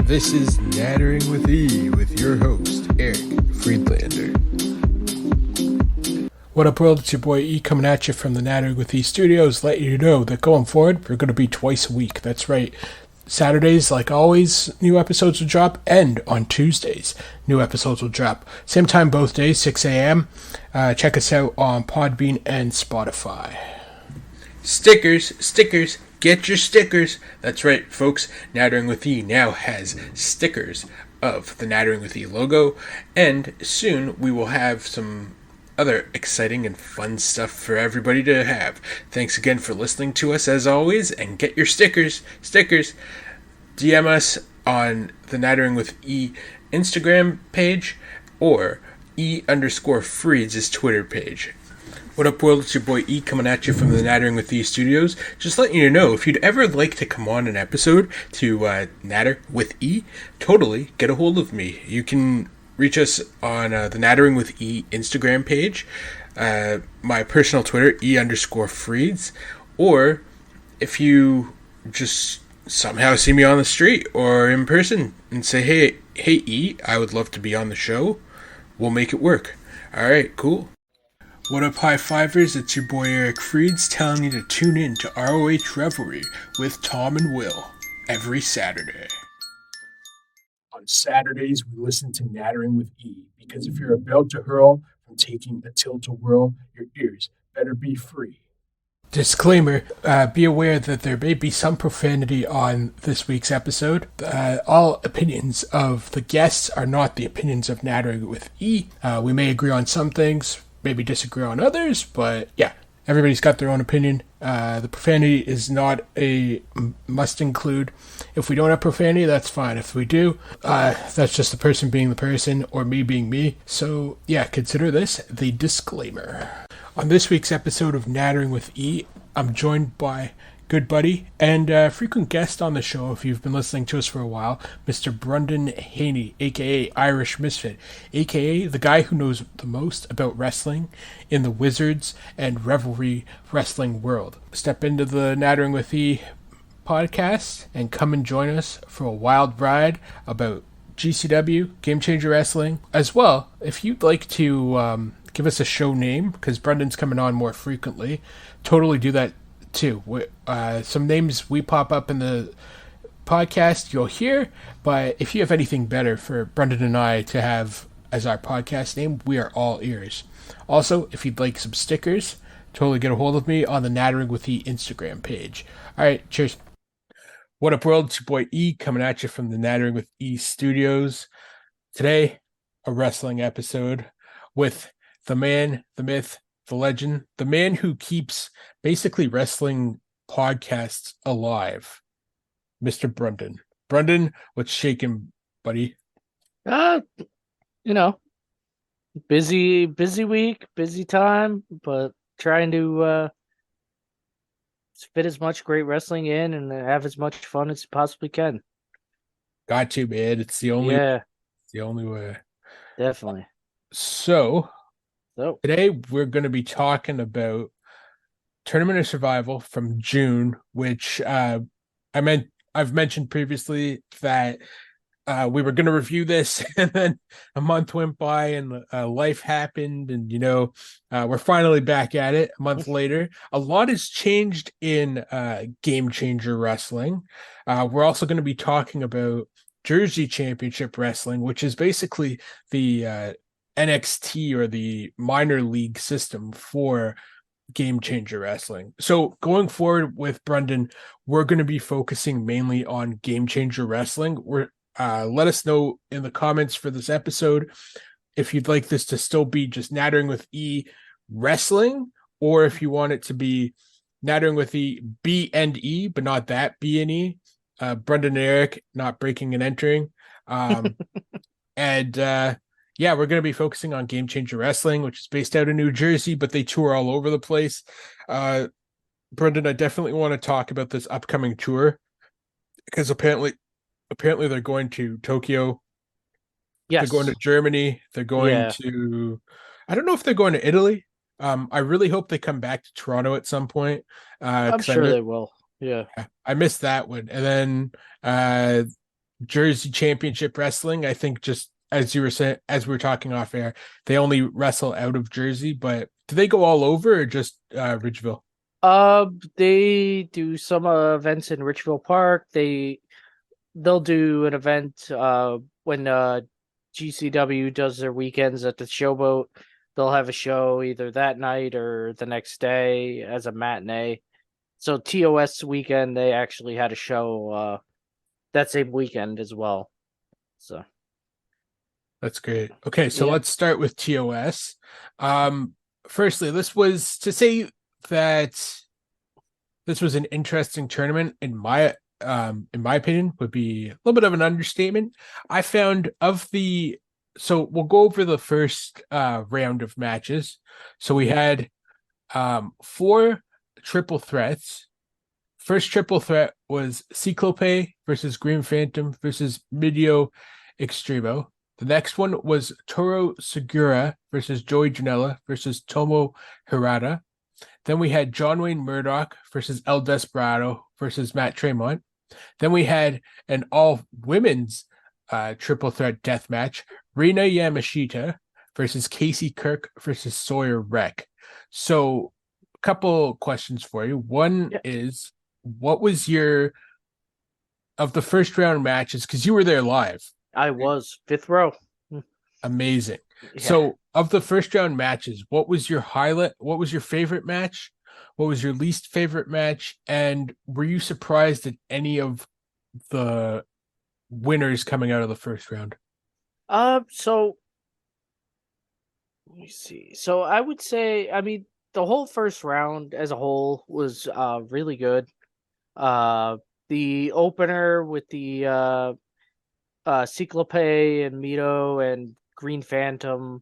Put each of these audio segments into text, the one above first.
This is Nattering with E with your host, Eric Friedlander. What up, world? It's your boy E coming at you from the Nattering with E studios, letting you know that going forward, we're going to be twice a week. That's right. Saturdays, like always, new episodes will drop, and on Tuesdays, new episodes will drop. Same time both days, 6 a.m. Check us out on Podbean and Spotify. Stickers, get your stickers. That's right, folks. Nattering with E now has stickers of the Nattering with E logo, and soon we will have some other exciting and fun stuff for everybody to have. Thanks again for listening to us as always, and get your stickers. DM us on the Nattering with E Instagram page or E_Freeds' Twitter page. What up, world? It's your boy E coming at you from the Nattering with E studios. Just letting you know, if you'd ever like to come on an episode to Natter with E, totally get a hold of me. You can reach us on the Nattering with E Instagram page, my personal Twitter, E_Freeds, or if you just somehow see me on the street or in person and say, hey E, I would love to be on the show, we'll make it work. Alright, cool. What up, high fivers? It's your boy Eric Frieds telling you to tune in to ROH Revelry with Tom and Will every Saturday. On Saturdays, we listen to Nattering with E, because if you're about to hurl from taking a tilt to whirl, your ears better be free. Disclaimer, be aware that there may be some profanity on this week's episode. All opinions of the guests are not the opinions of Nattering with E. We may agree on some things, maybe disagree on others, but yeah, everybody's got their own opinion. The profanity is not a must include. If we don't have profanity, that's fine. If we do, that's just the person being the person or me being me. So yeah, consider this the disclaimer. On this week's episode of Nattering with E, I'm joined by good buddy and frequent guest on the show, if you've been listening to us for a while, Mr. Brundan Haney, aka Irish Misfit, aka the guy who knows the most about wrestling in the Wizards and Revelry wrestling world. Step into the Nattering with E podcast and come and join us for a wild ride about GCW, Game Changer Wrestling, as well. If you'd like to give us a show name, because Brundan's coming on more frequently, totally do that too. Some names we pop up in the podcast you'll hear, but if you have anything better for Brundan and I to have as our podcast name, we are all ears. Also, if you'd like some stickers, totally get a hold of me on the Nattering with E Instagram page. Alright, cheers. What up, world? It's your boy E coming at you from the Nattering with E studios. Today, a wrestling episode with the man, the myth, the legend, the man who keeps basically wrestling podcasts alive, Mr. Brundan. Brundan, what's shaking, buddy? Busy week, busy time, but trying to fit as much great wrestling in and have as much fun as you possibly can. Got to, man. It's the only way. Definitely. So today we're going to be talking about Tournament of Survival from June, which I've mentioned previously that we were going to review this, and then a month went by and life happened, and we're finally back at it a month later. A lot has changed in Game Changer Wrestling. We're also going to be talking about Jersey Championship Wrestling, which is basically the NXT or the minor league system for Game Changer Wrestling. So going forward with Brundan, we're going to be focusing mainly on Game Changer Wrestling. Let us know in the comments for this episode if you'd like this to still be just Nattering with E Wrestling, or if you want it to be Nattering with E B and E, but not that B and E. Brundan and Eric not breaking and entering. Yeah, we're going to be focusing on Game Changer Wrestling, which is based out of New Jersey, but they tour all over the place. Brundan, I definitely want to talk about this upcoming tour, because apparently they're going to Tokyo. Yes. They're going to Germany. They're going to, I don't know if they're going to Italy. I really hope they come back to Toronto at some point. I'm sure they will. Yeah. I missed that one. And then Jersey Championship Wrestling. I think just as you were saying, as we were talking off air, they only wrestle out of Jersey, but do they go all over or just Ridgeville? They do some events in Richville Park. They'll do an event when GCW does their weekends at the Showboat. They'll have a show either that night or the next day as a matinee. So TOS weekend they actually had a show that same weekend as well. So That's great. Okay, so yeah. let's start with TOS. Firstly, this was to say that this was an interesting tournament in my opinion would be a little bit of an understatement. I found of the so we'll go over the first round of matches. So we had four triple threats. First triple threat was Cyclope versus Green Phantom versus Midio Extremo. The next one was Toro Segura versus Joey Janela versus Tomo Hirata. Then we had John Wayne Murdoch versus El Desperado versus Matt Tremont. Then we had an all women's triple threat death match: Rina Yamashita versus Casey Kirk versus Sawyer Wreck. So, a couple questions for you. One Yeah. is, what was your of the first round matches? Because you were there live. I was fifth row. Amazing. Yeah. So, of the first round matches, what was your highlight? What was your favorite match? What was your least favorite match? And were you surprised at any of the winners coming out of the first round? So let me see. So I would say, I mean, the whole first round as a whole was really good. Uh, the opener with the Cyclope and Mito and Green Phantom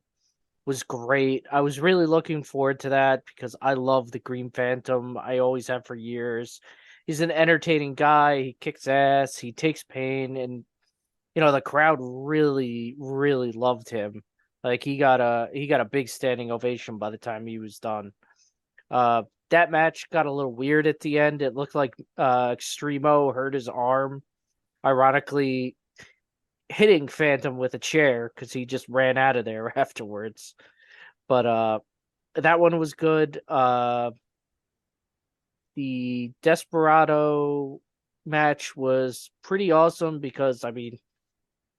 was great. I was really looking forward to that because I love the Green Phantom. I always have for years. He's an entertaining guy. He kicks ass. He takes pain, and the crowd really, really loved him. Like he got a big standing ovation by the time he was done. That match got a little weird at the end. It looked like Extremo hurt his arm, ironically hitting Phantom with a chair because he just ran out of there afterwards. But that one was good. The Desperado match was pretty awesome because I mean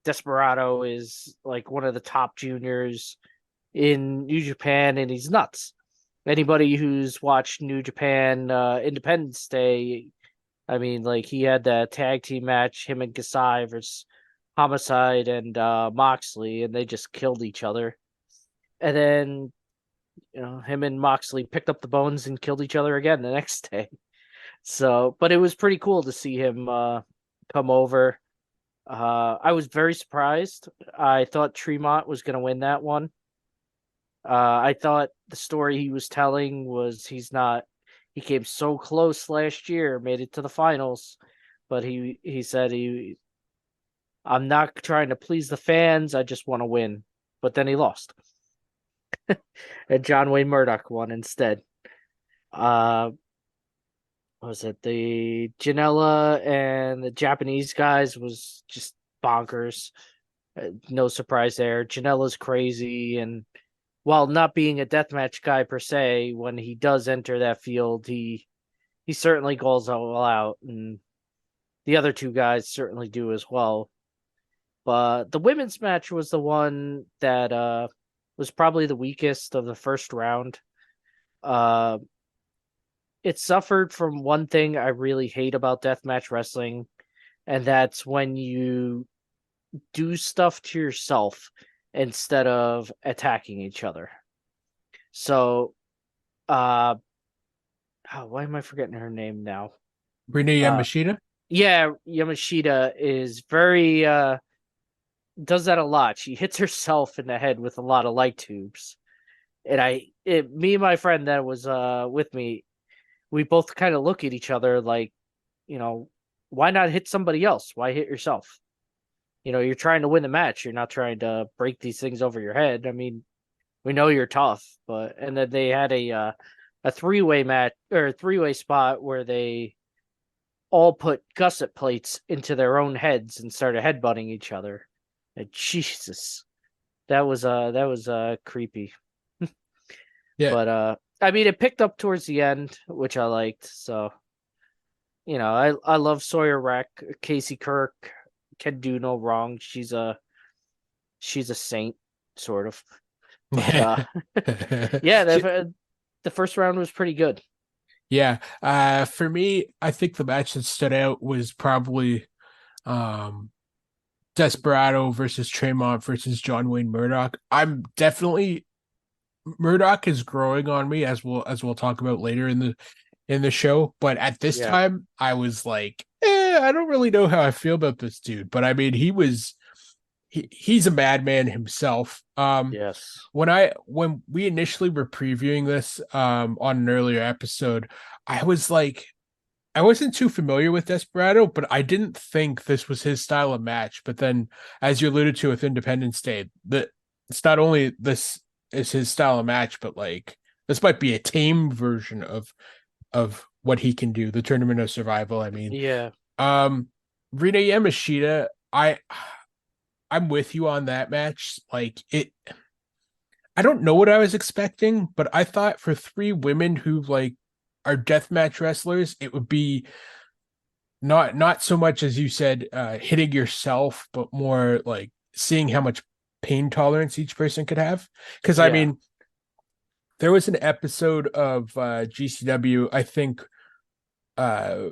Desperado is like one of the top juniors in New Japan and he's nuts. Anybody who's watched New Japan Independence Day, I mean, like he had that tag team match, him and Gasai versus Homicide and Moxley, and they just killed each other. And then, him and Moxley picked up the bones and killed each other again the next day. So, but it was pretty cool to see him come over. I was very surprised. I thought Tremont was going to win that one. I thought the story he was telling was he came so close last year, made it to the finals, but he said I'm not trying to please the fans, I just want to win. But then he lost. And John Wayne Murdoch won instead. Uh what was it? The Janela and the Japanese guys was just bonkers. No surprise there. Janela's crazy, and while not being a deathmatch guy per se, when he does enter that field, he certainly goes all out, and the other two guys certainly do as well. But the women's match was the one that was probably the weakest of the first round. Uh, it suffered from one thing I really hate about deathmatch wrestling, and that's when you do stuff to yourself instead of attacking each other. So, why am I forgetting her name now? Rina Uh, Yamashita? yeah, Yamashita is very does that a lot. She hits herself in the head with a lot of light tubes, and me and my friend that was with me, we both kind of look at each other like, why not hit somebody else? Why hit yourself? You're trying to win the match. You're not trying to break these things over your head. I mean, we know you're tough, and then they had a three-way match or a three-way spot where they all put gusset plates into their own heads and started headbutting each other. And Jesus, that was creepy. Yeah. But I mean, it picked up towards the end, which I liked. So I love Sawyer Wreck. Casey Kirk can do no wrong. She's a saint, sort of. But yeah, the first round was pretty good. Yeah. For me, I think the match that stood out was probably um Desperado versus Tremont versus John Wayne Murdoch. I'm definitely Murdoch is growing on me, as we'll talk about later in the show. But at this Yeah. time, I was like, I don't really know how I feel about this dude. But I mean, he's a madman himself. Yes. When we initially were previewing this on an earlier episode, I was like, I wasn't too familiar with Desperado, but I didn't think this was his style of match. But then, as you alluded to with Independence Day, it's not only this is his style of match, but like this might be a tame version of what he can do. The Tournament of Survival. I mean, Yeah. um, Rina Yamashita, I'm with you on that match. Like it, I don't know what I was expecting, but I thought for three women who like are deathmatch wrestlers, it would be not so much as you said, hitting yourself, but more like seeing how much pain tolerance each person could have. Because I Yeah. mean, there was an episode of GCW, I think, uh,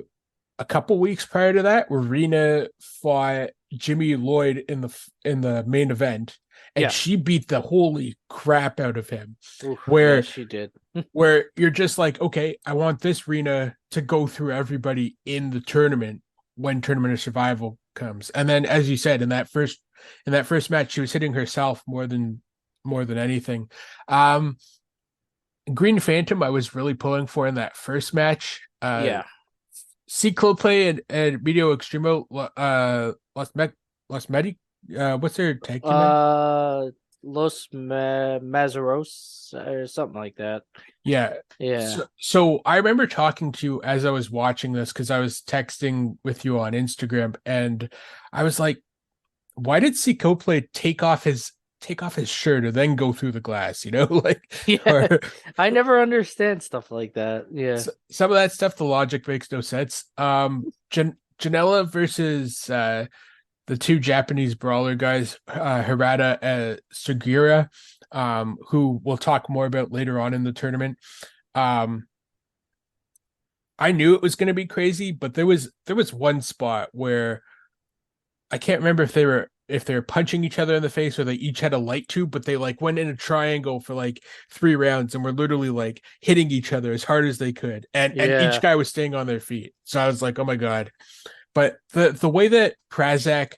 a couple weeks prior to that, where Rena fought Jimmy Lloyd in the main event, and Yeah. she beat the holy crap out of him. Oof, yeah, Where she did. where you're just like, okay, I want this Rena to go through everybody in the tournament when Tournament of Survival comes. And then, as you said, in that first match, she was hitting herself more than anything. Um, Green Phantom, I was really pulling for in that first match. Yeah. Ciclope and Medio Extremo, Los Medi, what's their tag team name? Uh, Mazaros or something like that. Yeah. Yeah. So I remember talking to you as I was watching this because I was texting with you on Instagram, and I was like, why did Ciclope take off his shirt and then go through the glass, like Yeah. or I never understand stuff like that. Yeah. some of that stuff, the logic makes no sense. Janela versus the two Japanese brawler guys, Hirata and Sugiura, who we'll talk more about later on in the tournament. Um, I knew it was going to be crazy, but there was one spot where I can't remember if they were punching each other in the face or they each had a light tube, but they like went in a triangle for like 3 rounds and were literally like hitting each other as hard as they could, and each Yeah. guy was staying on their feet. So I was like, oh my god. But the way that Prazak,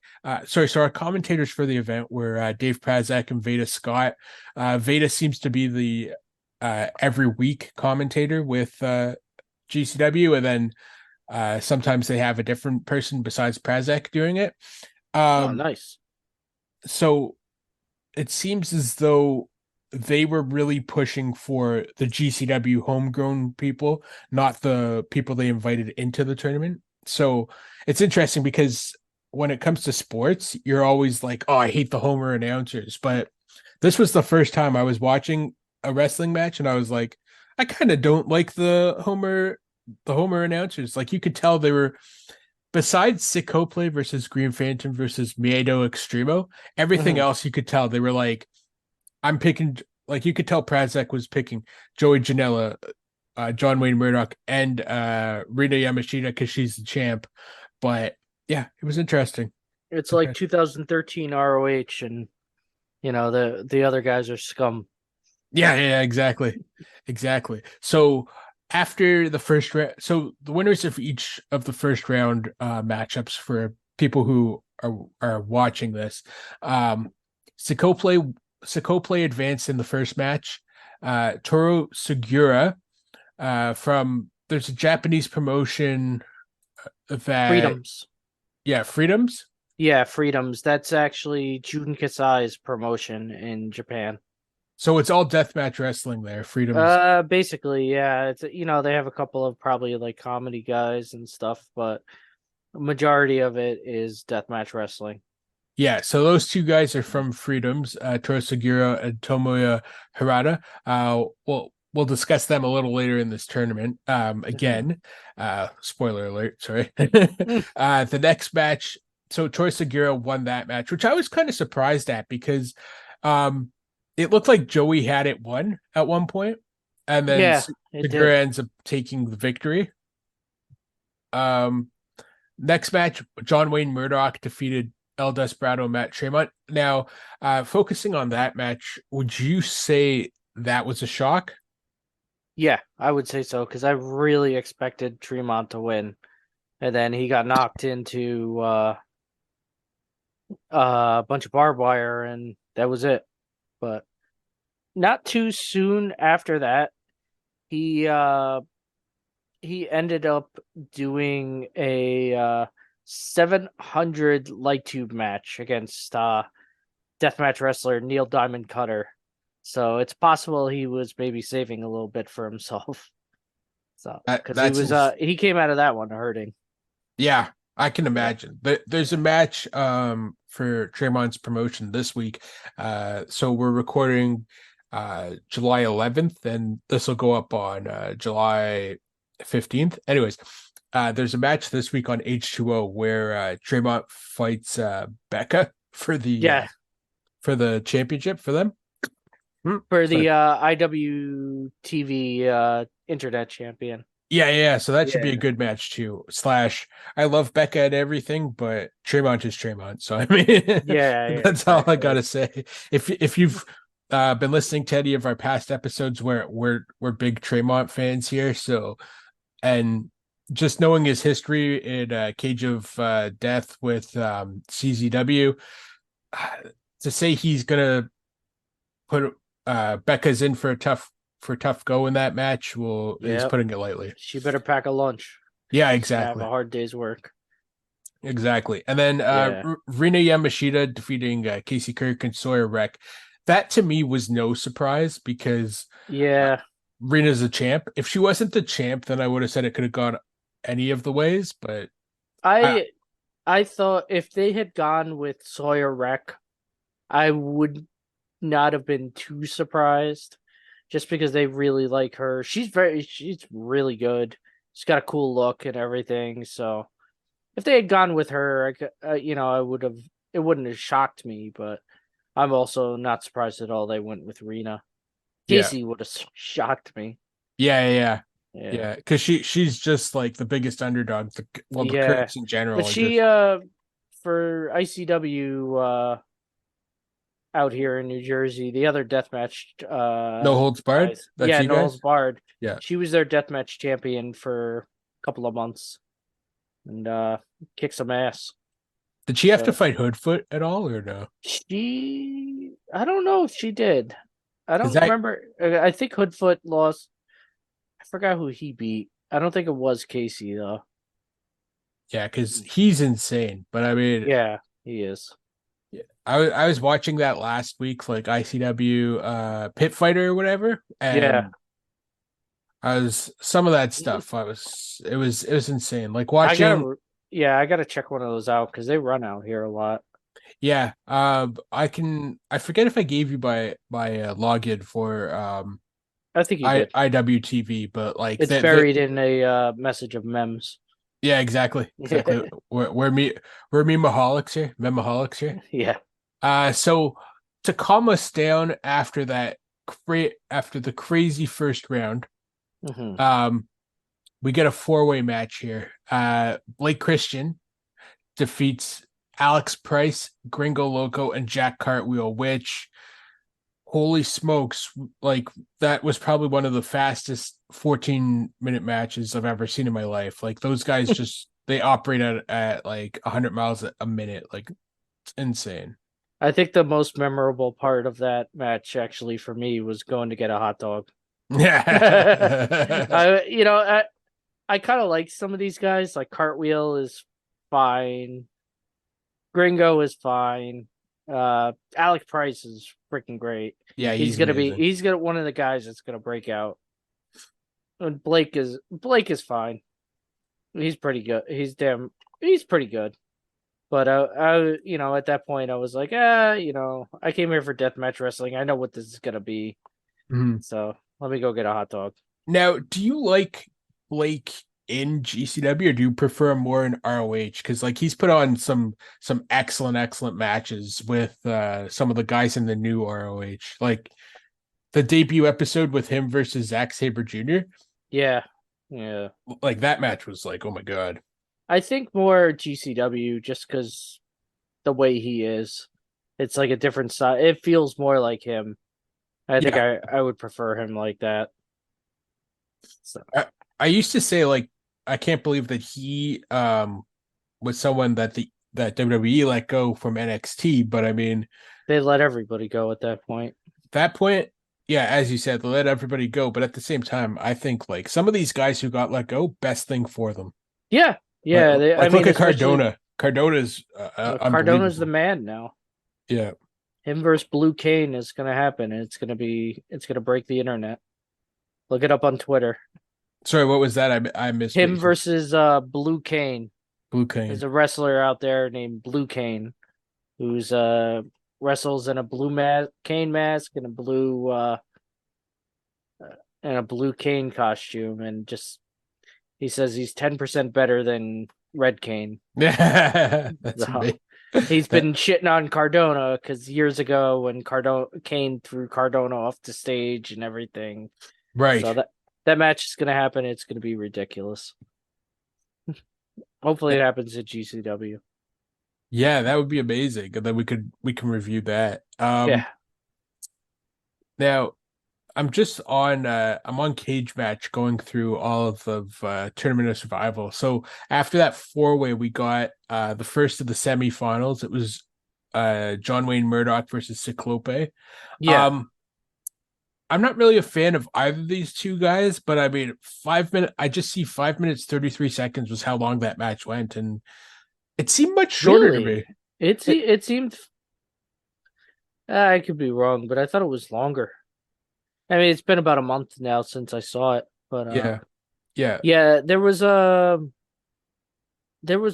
so our commentators for the event were Dave Prazak and Veda Scott. Veda seems to be the every week commentator with GCW, and then sometimes they have a different person besides Prazak doing it. Oh, Um, nice. so it seems as though they were really pushing for the GCW homegrown people, not the people they invited into the tournament. So it's interesting because when it comes to sports, you're always like, oh, I hate the Homer announcers. But this was the first time I was watching a wrestling match and I was like, I kind of don't like the Homer announcers. Like you could tell they were besides Sikople versus Green Phantom versus Miedo Extremo, everything Mhm. else you could tell they were like, I'm picking, like you could tell Prazek was picking Joey Janela, John Wayne Murdoch, and Rita Yamashita because she's the champ. But yeah, it was interesting. It's like 2013 ROH, and the other guys are scum. Yeah, exactly. Exactly. So after the first round, so the winners of each of the first round matchups for people who are watching this, Sikople Sikople advanced in the first match. Toro Segura from there's a Japanese promotion that Freedoms. yeah, Freedoms. Yeah, Freedoms. That's actually Jun Kasai's promotion in Japan. So it's all deathmatch wrestling there. Freedom's. Basically, yeah. It's they have a couple of probably like comedy guys and stuff, but the majority of it is deathmatch wrestling. Yeah, so those two guys are from Freedoms, Toru Sugiura and Tomoya Harada. We'll discuss them a little later in this tournament. Mhm. Again, spoiler alert, sorry. Mm. The next match, so Toru Sugiura won that match, which I was kind of surprised at because it looked like Joey had it won at one point, and then Yeah, it did. Sugiura ends up taking the victory. Um, Next match, John Wayne Murdoch defeated El Desperado Matt Tremont. Now, focusing on that match, would you say that was a shock? Yeah, I would say so because I really expected Tremont to win, and then he got knocked into a bunch of barbed wire, and that was it. But not too soon after that, he uh he ended up doing a 700 light tube match against deathmatch wrestler Neil Diamond Cutter. So it's possible he was maybe saving a little bit for himself. So because That's he came out of that one hurting. yeah, I can Yeah. imagine. There's a match for Tremont's promotion this week. So we're recording July 11th, and this will go up on July 15th. Anyways, there's a match this week on H2O where Tremont fights Becca Yeah. for the championship for them. For Sorry. the IWTV internet champion. Yeah. So that should be a Yeah. good match too. Slash, I love Becca and everything, but Tremont is Tremont. So I mean, Yeah, yeah, that's all I exactly. gotta say. If you've been listening to any of our past episodes, where we're big Tremont fans here. So and just knowing his history in Cage of Death with CZW, to say he's gonna put Becca's in for a tough go in that match will is Yep. putting it lightly. She better pack a lunch. Yeah, She's gonna have a exactly. hard day's work. Exactly. And then Yeah. Rina Yamashita defeating Casey Kirk and Sawyer Wreck. That to me was no surprise because uh, Yeah. Rina's a champ. If she wasn't the champ, then I would have said it could have gone any of the ways. But I I I thought if they had gone with Sawyer Wreck, I would not have been too surprised. Just because they really like her. She's really good. She's got a cool look and everything. So if they had gone with her, I would have. It wouldn't have shocked me, but I'm also not surprised at all they went with Rena. yeah, Casey would have shocked me. Yeah, yeah. Because she's just like the biggest underdog. The yeah. Kurtz in But general are she just for ICW out here in New Jersey, the other deathmatch no holds barred. guys, That's yeah, you Noel's guys. Bard. Yeah. She was their deathmatch champion for a couple of months and kicked some ass. Did she have to But fight Hoodfoot at all or no? I don't know if she did. I Because don't that remember. I think Hoodfoot lost. I forgot who he beat. I don't think it was Casey though. yeah, because he's insane. But I mean, Yeah, he is. yeah, I was watching that last week, like ICW Pit Fighter or whatever, Yeah. and I was some of that stuff. It was insane. Like I watching, gotta yeah, I gotta check one of those out because they run out here a lot. yeah. I forget if I gave you my login for I think you did. IWTV, but like It's the buried in a message of memes. yeah, exactly. We're memaholics here, Yeah. So to calm us down after that, after the crazy first round, Hmm. um, we get a four-way match here. Blake Christian defeats Alex Price, Gringo Loco, and Jack Cartwheel, which holy smokes, like that was probably one of the fastest 14-minute matches I've ever seen in my life. Like those guys just they operate at like 100 miles a minute. Like it's insane. I think the most memorable part of that match actually for me was going to get a hot dog. Yeah. I kind of like some of these guys. Like Cartwheel is fine. Gringo is fine. Alec Price is freaking great. Yeah, he's amazing. He's gonna one of the guys that's gonna break out. And Blake is fine. He's pretty good. He's pretty good. But at that point I was like, I came here for deathmatch wrestling. I know what this is gonna be. Mhm. So let me go get a hot dog. Now, do you like Blake in GCW or do you prefer him more in ROH? Because like he's put on some excellent matches with some of the guys in the new ROH. Like the debut episode with him versus Zack Sabre Jr. Yeah. Yeah. Like that match was like, oh my god. I think more GCW just because the way he is. It's like a different side. It feels more like him. I think Yeah, I would prefer him like that. So I used to say like I can't believe that he was someone that WWE let go from NXT, but I mean they let everybody go at that point. that point, yeah, as you said, they let everybody go, but at the same time, I think like some of these guys who got let go, best thing for them. Yeah, Like yeah. I like mean, look at especially Cardona. Cardona's Cardona's the unbelievable. man now. Yeah. Him versus Blue Cane is gonna happen, and it's gonna break the internet. Look it up on Twitter. Sorry, what was that? I missed what Him you said. versus Blue Cane. Blue There's Cane. a wrestler out there named Blue Cane who's wrestles in a cane mask and a blue cane costume, and just he says he's 10% better than Red Cane. Yeah, that's So amazing. he's That been shitting on Cardona because years ago when Cardona Kane threw Cardona off the stage and everything. right. So that match is gonna happen. It's gonna be ridiculous. Hopefully it happens at GCW. Yeah, that would be amazing. And then we can review that. Yeah. Now I'm on Cage Match going through all of Tournament of Survival. So after that four-way, we got the first of the semifinals. It was John Wayne Murdoch versus Cyclope. Yeah. Um I'm not really a fan of either of these two guys, but I mean 5 minutes I just see 5 minutes 33 seconds was how long that match went, and it seemed much shorter to me. Really? It seemed I could be wrong, but I thought it was longer. I mean, it's been about a month now since I saw it, but Yeah. Yeah. yeah, there was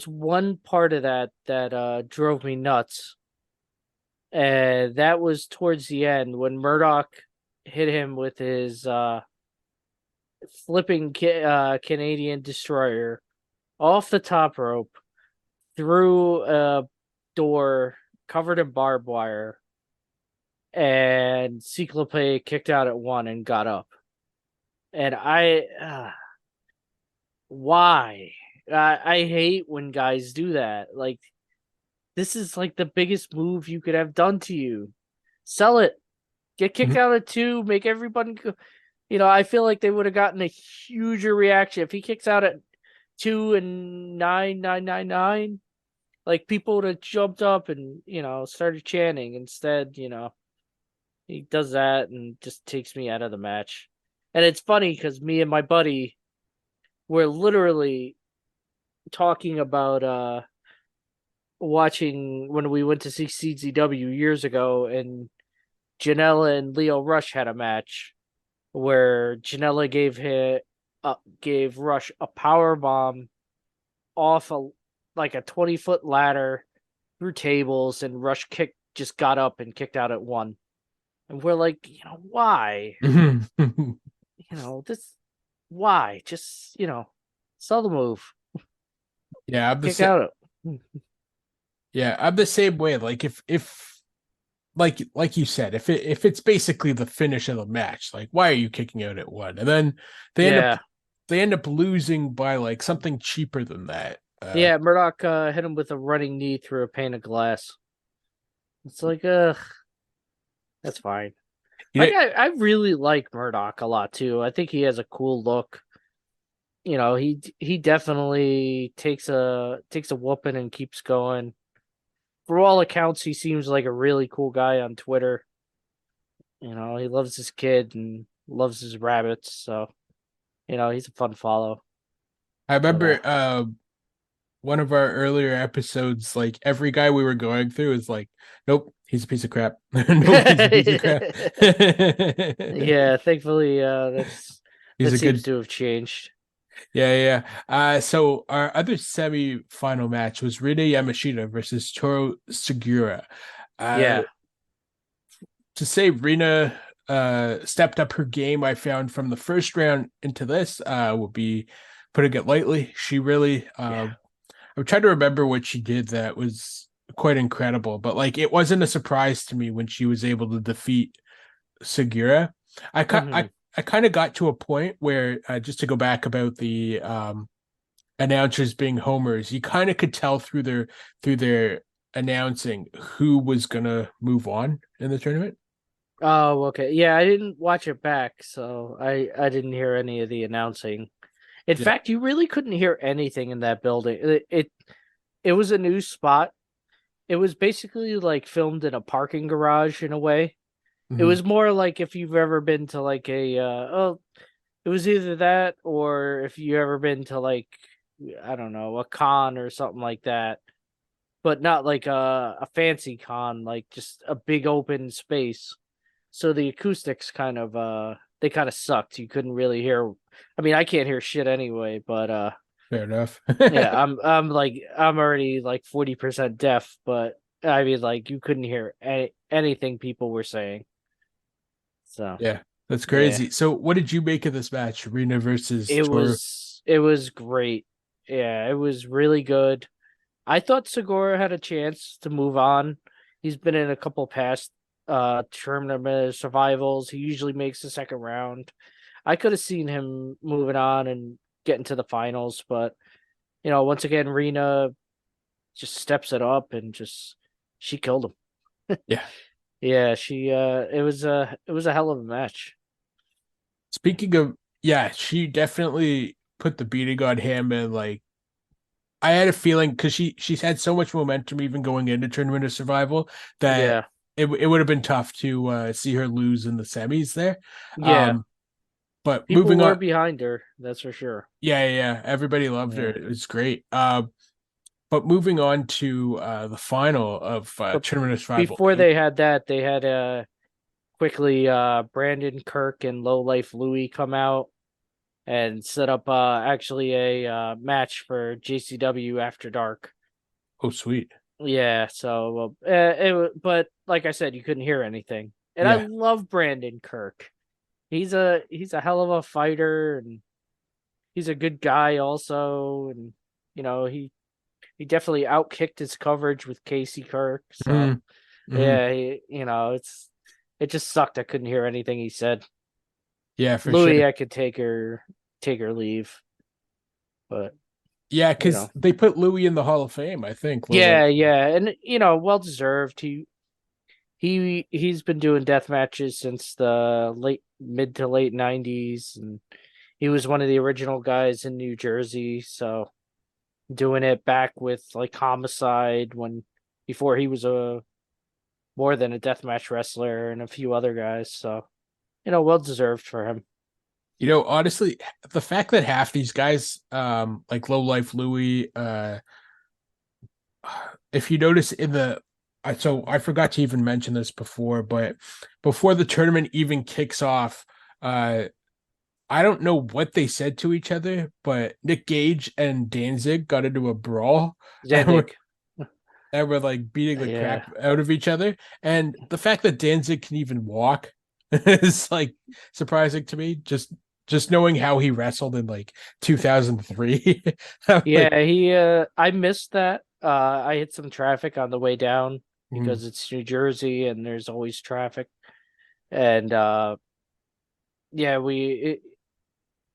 one part of that drove me nuts. And that was towards the end when Murdoch hit him with his flipping Canadian destroyer off the top rope through a door covered in barbed wire, and Cyclope kicked out at one and got up. And why? I hate when guys do that. Like, this is like the biggest move you could have done to you. Sell it. Get kicked Mhm. out at two. Make everybody go. I feel like they would have gotten a huger reaction if he kicks out at 2 and 9 9 9 9. Like, people would have jumped up and started chanting. Instead, he does that and just takes me out of the match. And it's funny because me and my buddy were literally talking about watching when we went to see CZW years ago, and Janela and Leo Rush had a match where Janela gave Rush a power bomb off a 20-foot ladder through tables, and Rush just got up and kicked out at one. And we're like, why? This why? Just, sell the move. Yeah, Kick out. I'm the same way. Like if like you said, if it's basically the finish of the match, like why are you kicking out at one? And then they end up Yeah. they end up losing by like something cheaper than that. Yeah, Murdoch hit him with a running knee through a pane of glass. It's like, that's fine. You Like, know, I really like Murdoch a lot too. I think he has a cool look. He definitely takes a whooping and keeps going. For all accounts, he seems like a really cool guy on Twitter. He loves his kid and loves his rabbits, so he's a fun follow. I But remember one of our earlier episodes, like every guy we were going through is like, nope, he's a piece of crap. Nope, he's a piece of crap. Yeah, thankfully, He's that a seems good, to have changed. yeah. So our other semi-final match was Rina Yamashita versus Toru Segura. Uh, Yeah. to say Rina stepped up her game, I found from the first round into this would be putting it lightly. She really Yeah. I'm trying to remember what she did that was quite incredible, but like it wasn't a surprise to me when she was able to defeat Segura. I ca- Hmm. I I kind of got to a point where just to go back about the announcers being homers, you kind of could tell through their announcing who was gonna move on in the tournament. Oh, okay. Yeah, I didn't watch it back, so I didn't hear any of the announcing. In Yeah. fact, you really couldn't hear anything in that building. It was a new spot. It was basically like filmed in a parking garage in a way. It Hmm. was more like if you've ever been to like it was either that or if you ever been to like I don't know, a con or something like that, but not like a fancy con, like just a big open space. So the acoustics kind of they kind of sucked. You couldn't really hear. I mean, I can't hear shit anyway, but Fair enough. yeah, I'm already like 40% deaf, but I mean like you couldn't hear anything people were saying. So, Yeah, that's yeah. crazy. So, what did you make of this match, Rena versus Toru? It was great. Yeah, it was really good. I thought Segura had a chance to move on. He's been in a couple past tournament survivals. He usually makes the second round. I could have seen him moving on and getting to the finals, but once again, Rena just steps it up and just she killed him. Yeah. Yeah, she it was a hell of a match. Speaking of, yeah, she definitely put the beating on him, and like I had a feeling because she's had so much momentum even going into tournament of survival that Yeah. it would have been tough to see her lose in the semis there. Yeah. Um, but People moving were on, behind her, that's for sure. yeah, everybody loved her. Yeah. It was great. But moving on to the final of But tournament of survival before eight. they had that, they had quickly Brandon Kirk and Low Life Louie come out and set up actually a match for GCW After Dark. Oh, sweet. Yeah, so but like I said, you couldn't hear anything. And I Yeah. love Brandon Kirk. He's a hell of a fighter and he's a good guy also and he definitely outkicked his coverage with Casey Kirk. So Mm-hmm. Mm-hmm. yeah, it just sucked. I couldn't hear anything he said. Yeah, for sure. Louis, I could take her leave, but Yeah, you because know, they put Louis in the Hall of Fame, I think. Low life. yeah, and well deserved. He's been doing death matches since the late mid to late '90s, and he was one of the original guys in New Jersey. So doing it back with like Homicide when before he was a more than a deathmatch wrestler and a few other guys. So well deserved for him. Honestly, the fact that half these guys, like Low Life Louis, if you notice in the, so I forgot to even mention this before, but before the tournament even kicks off, uh, I don't know what they said to each other, but Nick Gage and Danzig got into a brawl and were Zandig. like beating the Yeah. crap out of each other. And the fact that Danzig can even walk is like surprising to me. Just knowing how he wrestled in like 2003. I'm like, Yeah, I missed that. I hit some traffic on the way down mm, because it's New Jersey and there's always traffic. And yeah,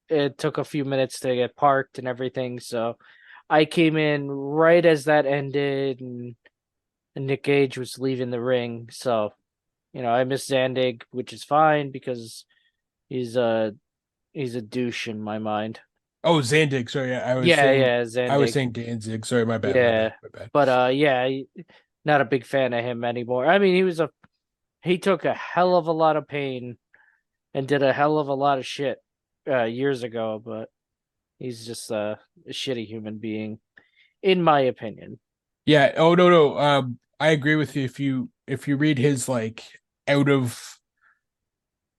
it took a few minutes to get parked and everything, so I came in right as that ended and Nick Gage was leaving the ring. So, I missed Zandig, which is fine because he's a he's a douche in my mind. oh, Zandig. Sorry, Yeah, I was Zandig. saying Danzig. Sorry, Yeah. my bad. But yeah, not a big fan of him anymore. I mean, he took a hell of a lot of pain and did a hell of a lot of shit years ago, but he's just a shitty human being. in my opinion. Yeah. Oh no. I agree with you. If you read his like out of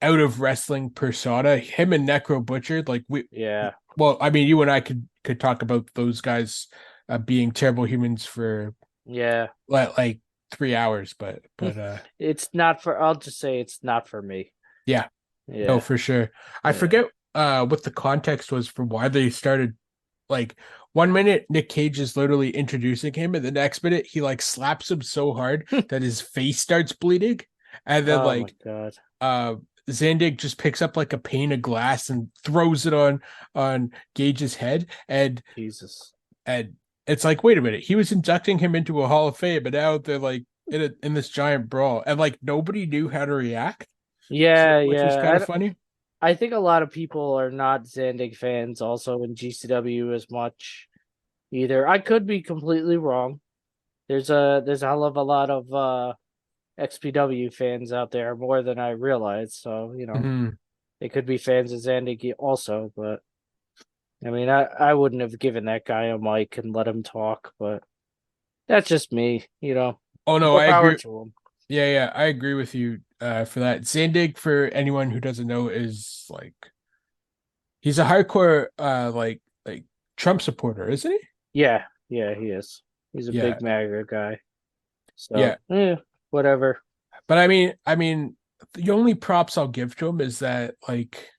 out of wrestling persona, him and Necro Butcher, like we, Yeah. well, I mean, you and I could talk about those guys being terrible humans for Yeah. like 3 hours, but It's not for, I'll just say it's not for me. yeah, no, Yeah. for sure. I Yeah. forget what the context was for why they started. Like 1 minute, Nick Cage is literally introducing him, and the next minute he like slaps him so hard that his face starts bleeding, and then Oh my like God. uh Zandig just picks up like a pane of glass and throws it on Gage's head, Jesus. and it's like, wait a minute, he was inducting him into a Hall of Fame, but now they're like in this giant brawl, and like nobody knew how to react, so Yeah, which was kind of yeah. funny. I think a lot of people are not Zandig fans also in GCW as much either. I could be completely wrong. There's a hell of a lot of XPW fans out there, more than I realize. So, Mhm. they could be fans of Zandig also, but I mean I wouldn't have given that guy a mic and let him talk, but that's just me. Oh no, More I power agree. to him. Yeah, I agree with you for that. Zandig, for anyone who doesn't know, is like he's a hardcore like Trump supporter, isn't he? Yeah, yeah, he is. He's a Yeah, big MAGA guy. yeah. So, whatever. But I mean, the only props I'll give to him is that like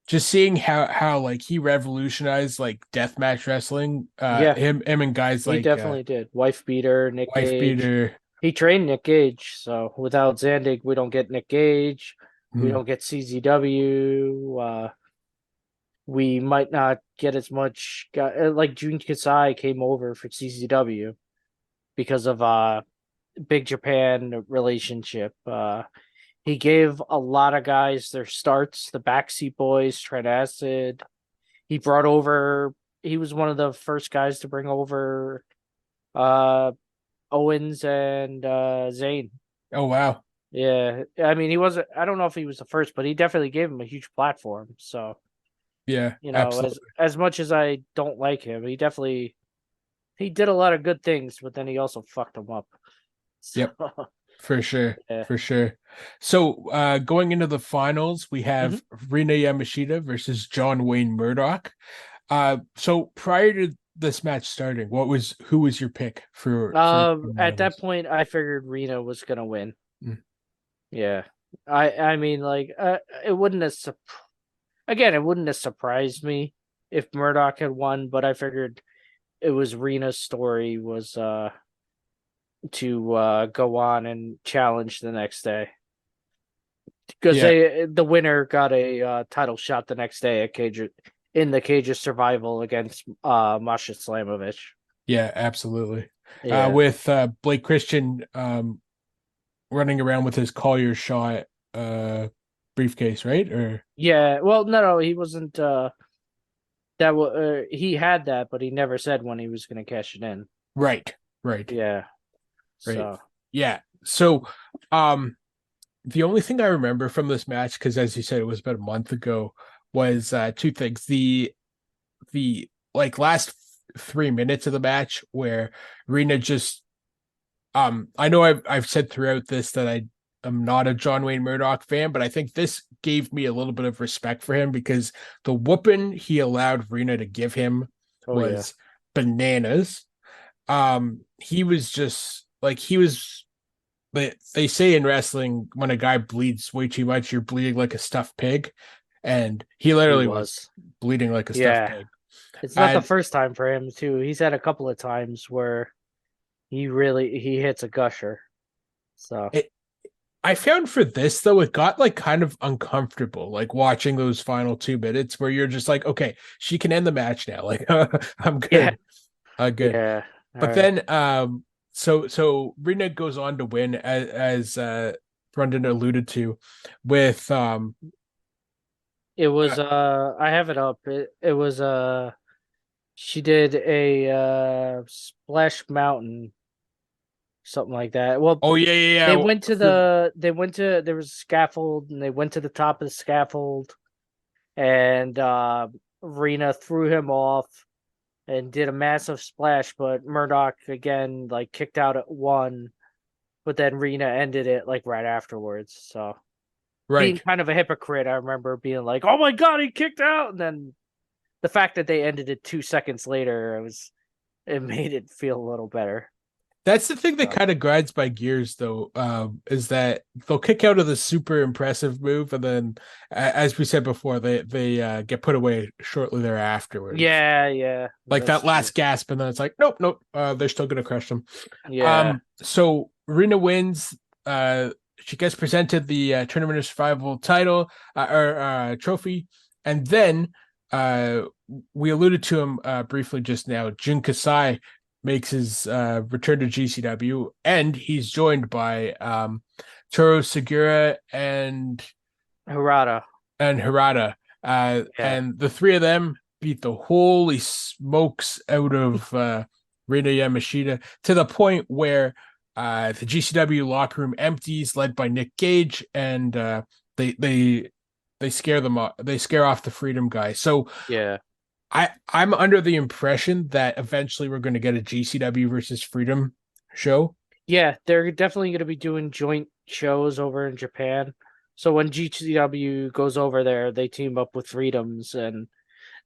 just seeing how like he revolutionized like deathmatch wrestling, Yeah, him and guys he like definitely did. Wife beater, Nick Wife Gage. Beater. He trained Nick Gage, so without Zandig, we don't get Nick Gage. We Hmm. don't get CZW. We might not get as much. Like Jun Kasai came over for CZW because of Big Japan relationship. He gave a lot of guys their starts. The Backseat Boys, Trent Acid. He brought over. He was one of the first guys to bring over uh Owens and Zayn. Oh wow. Yeah, I mean he wasn't. I don't know if he was the first, but he definitely gave him a huge platform. So Yeah, as absolutely. much as I don't like him, he did a lot of good things, but then he also fucked him up. So Yep, for sure. yeah. For sure. So going into the finals, we hmm have Rina Yamashita versus John Wayne Murdoch. So prior to this match starting, who was your pick for At that finals? point, I figured Reno was gonna win. Mm. Yeah, I mean, like, it wouldn't have again, it wouldn't have surprised me if Murdoch had won, but I figured it was Rena's story was to go on and challenge the next day because Yeah, the winner got a title shot the next day at Cage in the Cage of Survival against Masha Slamovich. yeah, absolutely. Yeah, With Blake Christian running around with his Collier shot briefcase, right? Or yeah. Well, no, he wasn't. He had that, but he never said when he was going to cash it in. right, right, Yeah. right. So Yeah. So, the only thing I remember from this match, because as you said, it was about a month ago, was two things. The like last 3 minutes of the match where Rena just I know I've said throughout this that I am not a John Wayne Murdoch fan, but I think this gave me a little bit of respect for him because the whooping he allowed Rena to give him oh yeah. was bananas. He was just like he was but they say in wrestling when a guy bleeds way too much, you're bleeding like a stuffed pig. And he He literally was was. bleeding like a stuffed Yeah. pig. It's not the And first time for him too. He's had a couple of times where he hits a gusher. So it I found for this though, it got like kind of uncomfortable, like watching those final 2 minutes where you're just like, okay, she can end the match now. Like I'm yeah, good. I'm good. yeah. All But right. then so Rena goes on to win as Brundan alluded to with It uh, was I have it up. It was she did a Splash Mountain, something like that. Well, oh yeah. they went to there was a scaffold and they went to the top of the scaffold and Rena threw him off and did a massive splash, but Murdoch again like kicked out at 1, but then Rena ended it like right afterwards. So being Right. kind of a hypocrite, I remember being like, "Oh my god, he kicked out!" And then the fact that they ended it 2 seconds later, it made it feel a little better. That's the thing that So, kind of grinds my gears, though, is that they'll kick out of the super impressive move, and then, as we said before, they get put away shortly thereafterwards. yeah, Like that's that true. last gasp, and then it's like, nope, nope, they're still gonna crush them. Yeah, So Rena wins. She gets presented the Tournament of Survival title or trophy, and then uh, we alluded to him briefly just now. Jun Kasai makes his return to GCW, and he's joined by Toro Segura Harada. and Harada. Yeah, And the three of them beat the holy smokes out of Rina Yamashita to the point where the GCW locker room empties, led by Nick Gage, and they they they scare them off. They scare off the Freedom guy. So yeah, I'm under the impression that eventually we're going to get a GCW versus Freedom show. yeah. They're definitely going to be doing joint shows over in Japan. So when GCW goes over there, they team up with Freedoms, and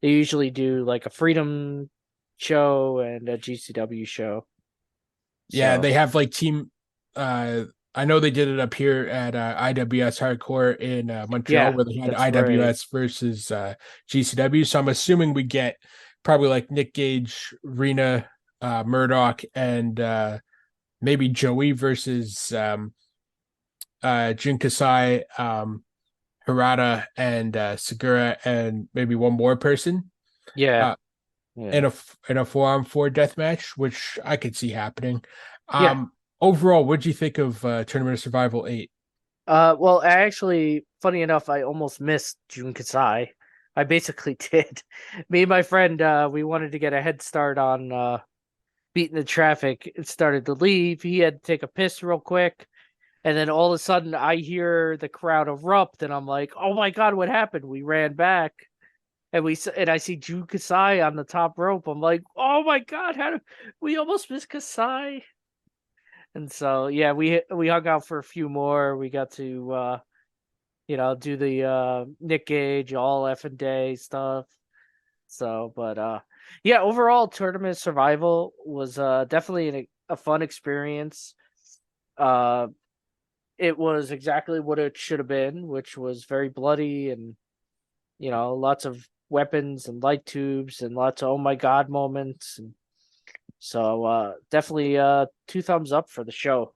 they usually do like a Freedom show and a GCW show. Yeah, So they have like team. I know they did it up here at IWS Hardcore in Montreal, yeah, where they had that's right. IWS versus GCW. So I'm assuming we get probably like Nick Gage, Rena, Murdoch, and maybe Joey versus Jun Kasai, Harada, and Segura, and maybe one more person. Yeah, Uh, yeah, in a 4-on-4 death match, which I could see happening. yeah. Overall, what'd you think of Tournament of Survival 8? Well, I actually, funny enough, I almost missed Jun Kasai. I basically did. Me and my friend, we wanted to get a head start on beating the traffic. It started to leave. He had to take a piss real quick. And then all of a sudden, I hear the crowd erupt, and I'm like, "Oh my god, what happened?" We ran back, and I see Jun Kasai on the top rope. I'm like, "Oh my god, how did we almost miss Kasai?" And so, yeah, we hung out for a few more. We got to do the Nick Gage all effing day stuff. So, but yeah, overall tournament survival was definitely a fun experience. Uh it was exactly what it should have been, which was very bloody and lots of weapons and light tubes and lots of oh my god moments. And so definitely two thumbs up for the show.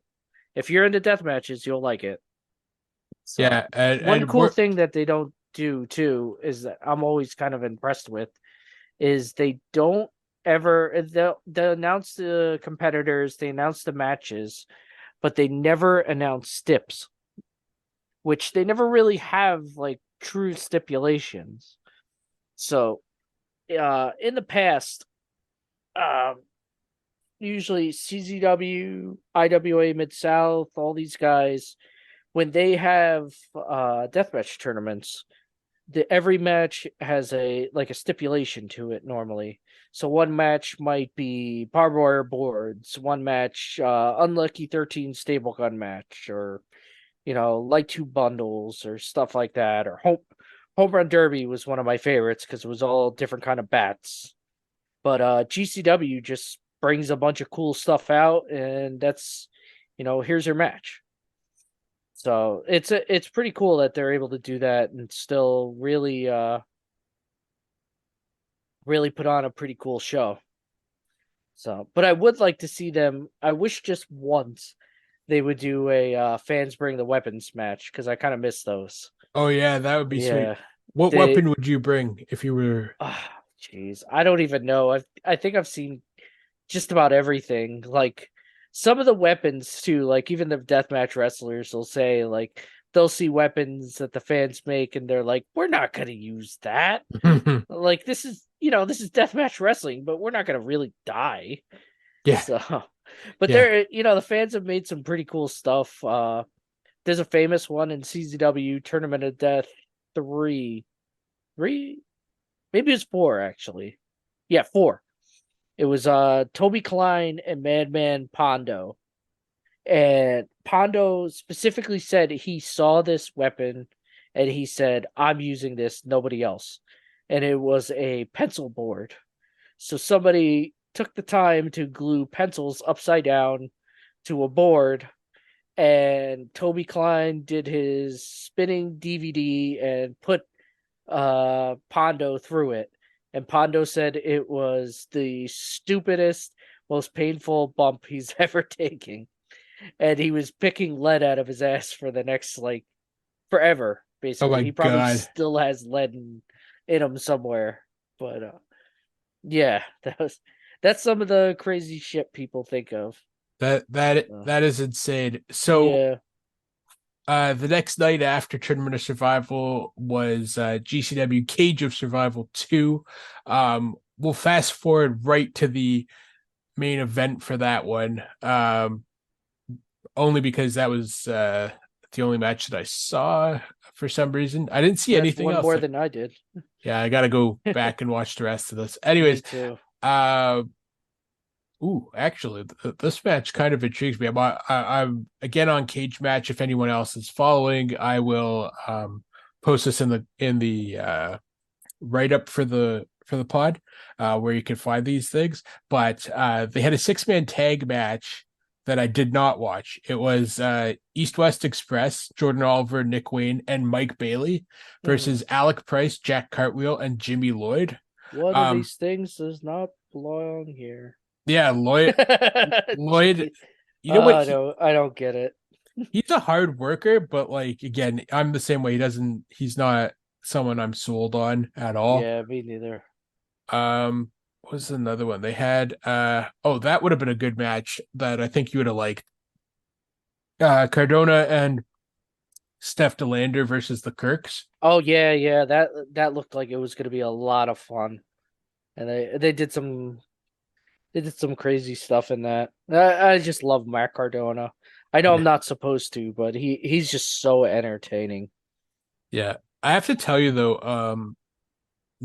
If you're into death matches, you'll like it. So Yeah, one and cool we're thing that they don't do too is that I'm always kind of impressed with is they don't ever they'll announce the competitors, they announce the matches, but they never announce stips, which they never really have like true stipulations. So in the past, um usually CZW, IWA Mid South, all these guys, when they have deathmatch tournaments, every match has a stipulation to it normally. So one match might be barbed wire boards, one match unlucky 13 stable gun match, or light tube bundles or stuff like that, or home run derby was one of my favorites because it was all different kind of bats. But GCW just brings a bunch of cool stuff out, and that's here's your match. So it's pretty cool that they're able to do that and still really put on a pretty cool show. So, but I would like to see them. I wish just once they would do a fans bring the weapons match because I kind of miss those. oh yeah, that would be sweet. Yeah, What they. weapon would you bring if you were? Jeez, I don't even know. I think I've seen just about everything. Like some of the weapons too. Like even the deathmatch wrestlers will say like they'll see weapons that the fans make and they're like, "We're not gonna use that." Like this is deathmatch wrestling, but we're not gonna really die. Yeah, So, but yeah. the fans have made some pretty cool stuff. There's a famous one in CZW Tournament of Death 3, maybe it's 4 actually. Yeah, 4. It was Toby Klein and Madman Pondo. And Pondo specifically said he saw this weapon and he said, I'm using this, nobody else. And it was a pencil board. So somebody took the time to glue pencils upside down to a board, and Toby Klein did his spinning DVD and put Pondo through it. And Pondo said it was the stupidest, most painful bump he's ever taken. And he was picking lead out of his ass for the next, like, forever, Oh basically. my He probably God. still has lead in him somewhere. But yeah, that's some of the crazy shit people think of. Uh, That is insane. So yeah. the next night after Tournament of Survival was GCW Cage of Survival 2. We'll fast forward right to the main event for that one. Only because that was the only match that I saw for some reason. I didn't see That's anything one else. more than I did. Yeah, I gotta go back and watch the rest of this. Me Anyways, too. uh actually, this match kind of intrigues me. I'm again on Cage Match. If anyone else is following, I will post this in the write up for the pod, where you can find these things. But they had a 6-man tag match that I did not watch. It was East West Express, Jordan Oliver, Nick Wayne, and Mike Bailey Mhm. versus Alec Price, Jack Cartwheel, and Jimmy Lloyd. One of Um, these things does not belong here. yeah, Lloyd, Jimmy. you know what? Oh no, I don't get it. He's a hard worker, but like again, I'm the same way. He's not someone I'm sold on at all. Yeah, me neither. What was another one? They had oh, that would have been a good match that I think you would have liked. Cardona and Steph Delander versus the Kirks. Oh yeah, yeah. That looked like it was going to be a lot of fun, and they did some crazy stuff in that. I just love Matt Cardona. I know I'm Yeah. not supposed to, but he's just so entertaining. Yeah. I have to tell you though,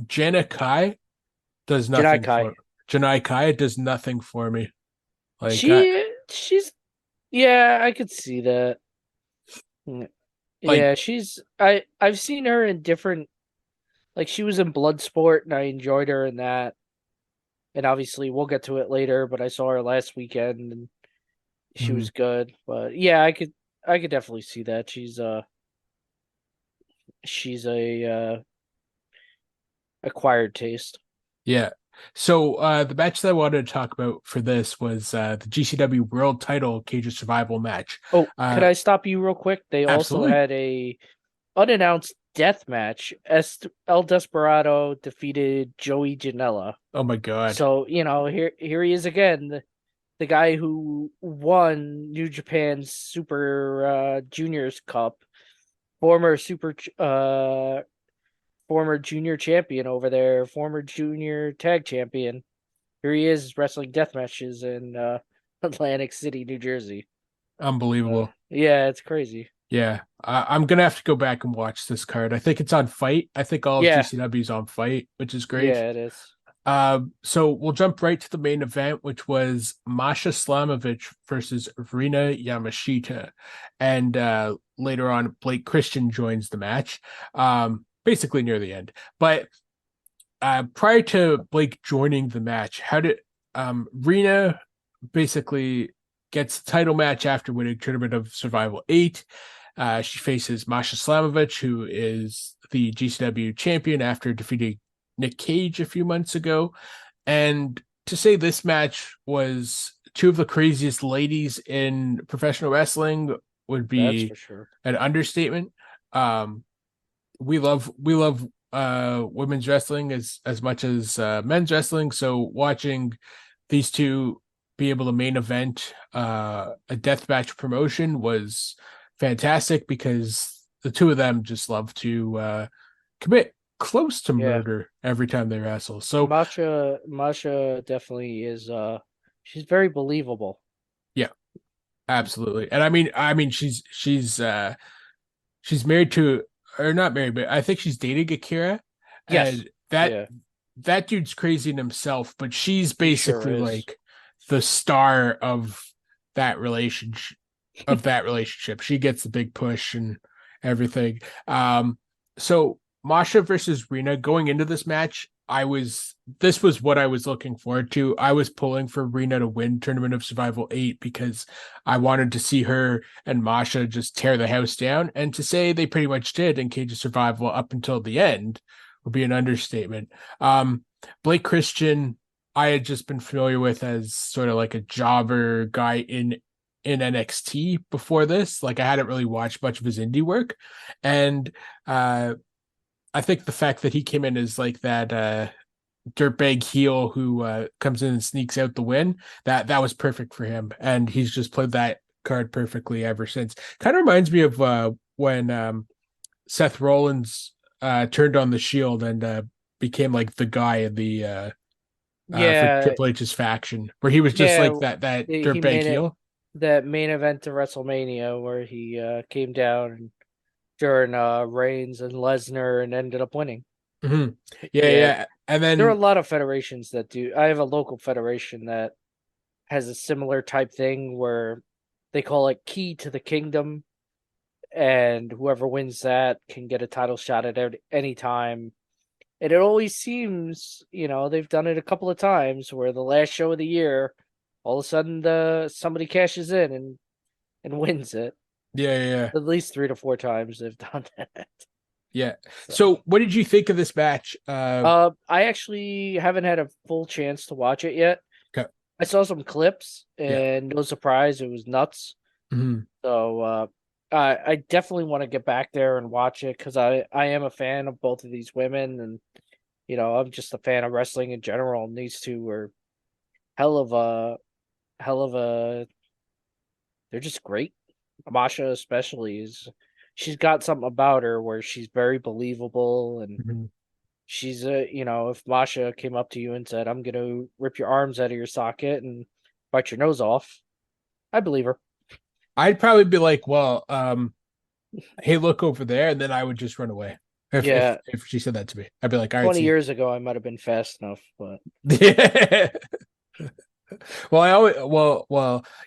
Jenna Kai does Janai nothing Kai. for Janai Kai does nothing for me. Like She's yeah, I could see that. Mm, like yeah, I've seen her in different, like she was in Bloodsport and I enjoyed her in that. And obviously we'll get to it later, but I saw her last weekend and she mhm. was good. But yeah, I could definitely see that. She's a acquired taste. Yeah. So the match that I wanted to talk about for this was the GCW World Title Cage of Survival match. Oh, could Uh I stop you real quick? They also Absolutely. had a unannounced death match. El Desperado defeated Joey Janela. Oh my God. So, here he is again, the guy who won New Japan's Super Juniors Cup, former former junior champion over there, former junior tag champion. Here he is wrestling death matches in Atlantic City, New Jersey. Unbelievable. Yeah, it's crazy. Yeah. I'm gonna have to go back and watch this card. I think it's on Fight. I think all of Yeah, GCW's on Fight, which is great. yeah, it is. So we'll jump right to the main event, which was Masha Slamovich versus Rina Yamashita. And later on, Blake Christian joins the match, basically near the end. But prior to Blake joining the match, how did Rina basically gets the title match after winning Tournament of Survival 8. She faces Masha Slamovich, who is the GCW champion after defeating Nick Cage a few months ago. And to say this match was two of the craziest ladies in professional wrestling would That's for be sure. an understatement. Um, we love women's wrestling as much as men's wrestling. So watching these two be able to main event a deathmatch promotion was fantastic because the two of them just love to commit close to Yeah. murder every time they wrestle. So Masha definitely is she's very believable. yeah, absolutely. And I mean she's married to, or not married, but I think she's dating Akira, Yes. and that Yeah. that dude's crazy in himself, but she's He sure basically is. like the star of that relationship. She gets the big push and everything. So Masha versus Rina, going into this match, this was what I was looking forward to. I was pulling for Rina to win Tournament of Survival 8 because I wanted to see her and Masha just tear the house down. And to say they pretty much did in Cage of Survival up until the end would be an understatement. Blake Christian, I had just been familiar with as sort of like a jobber guy in NXT before this. Like I hadn't really watched much of his indie work. And I think the fact that he came in as like that dirtbag heel who comes in and sneaks out the win, that was perfect for him. And he's just played that card perfectly ever since. Kind of reminds me of when Seth Rollins turned on the Shield and became like the guy in the for Yeah, Triple H's faction, where he was just yeah. like that He dirtbag made it heel. that main event to WrestleMania where he came down during Reigns and Lesnar and ended up winning. Mm-hmm. Yeah, Yeah, yeah. And there are a then lot of federations that do. I have a local federation that has a similar type thing where they call it Key to the Kingdom, and whoever wins that can get a title shot at any time. And it always seems, they've done it a couple of times where the last show of the year, all of a sudden, somebody cashes in and wins it. yeah. At least 3 to 4 times they've done that. Yeah. So, So what did you think of this match? I actually haven't had a full chance to watch it yet. Okay. I saw some clips, Yeah. and no surprise, it was nuts. Mm-hmm. So, I definitely want to get back there and watch it because I am a fan of both of these women, and I'm just a fan of wrestling in general. And these two are hell of a hell of a. They're just great. Masha especially she's got something about her where she's very believable, and Mm-hmm. she's if Masha came up to you and said, "I'm gonna rip your arms out of your socket and bite your nose off," I believe her. I'd probably be like, well, hey, look over there, and then I would just run away. Yeah, If she said that to me, I'd be like, all right, 20 see. years ago I might have been fast enough, but Yeah. Well, I always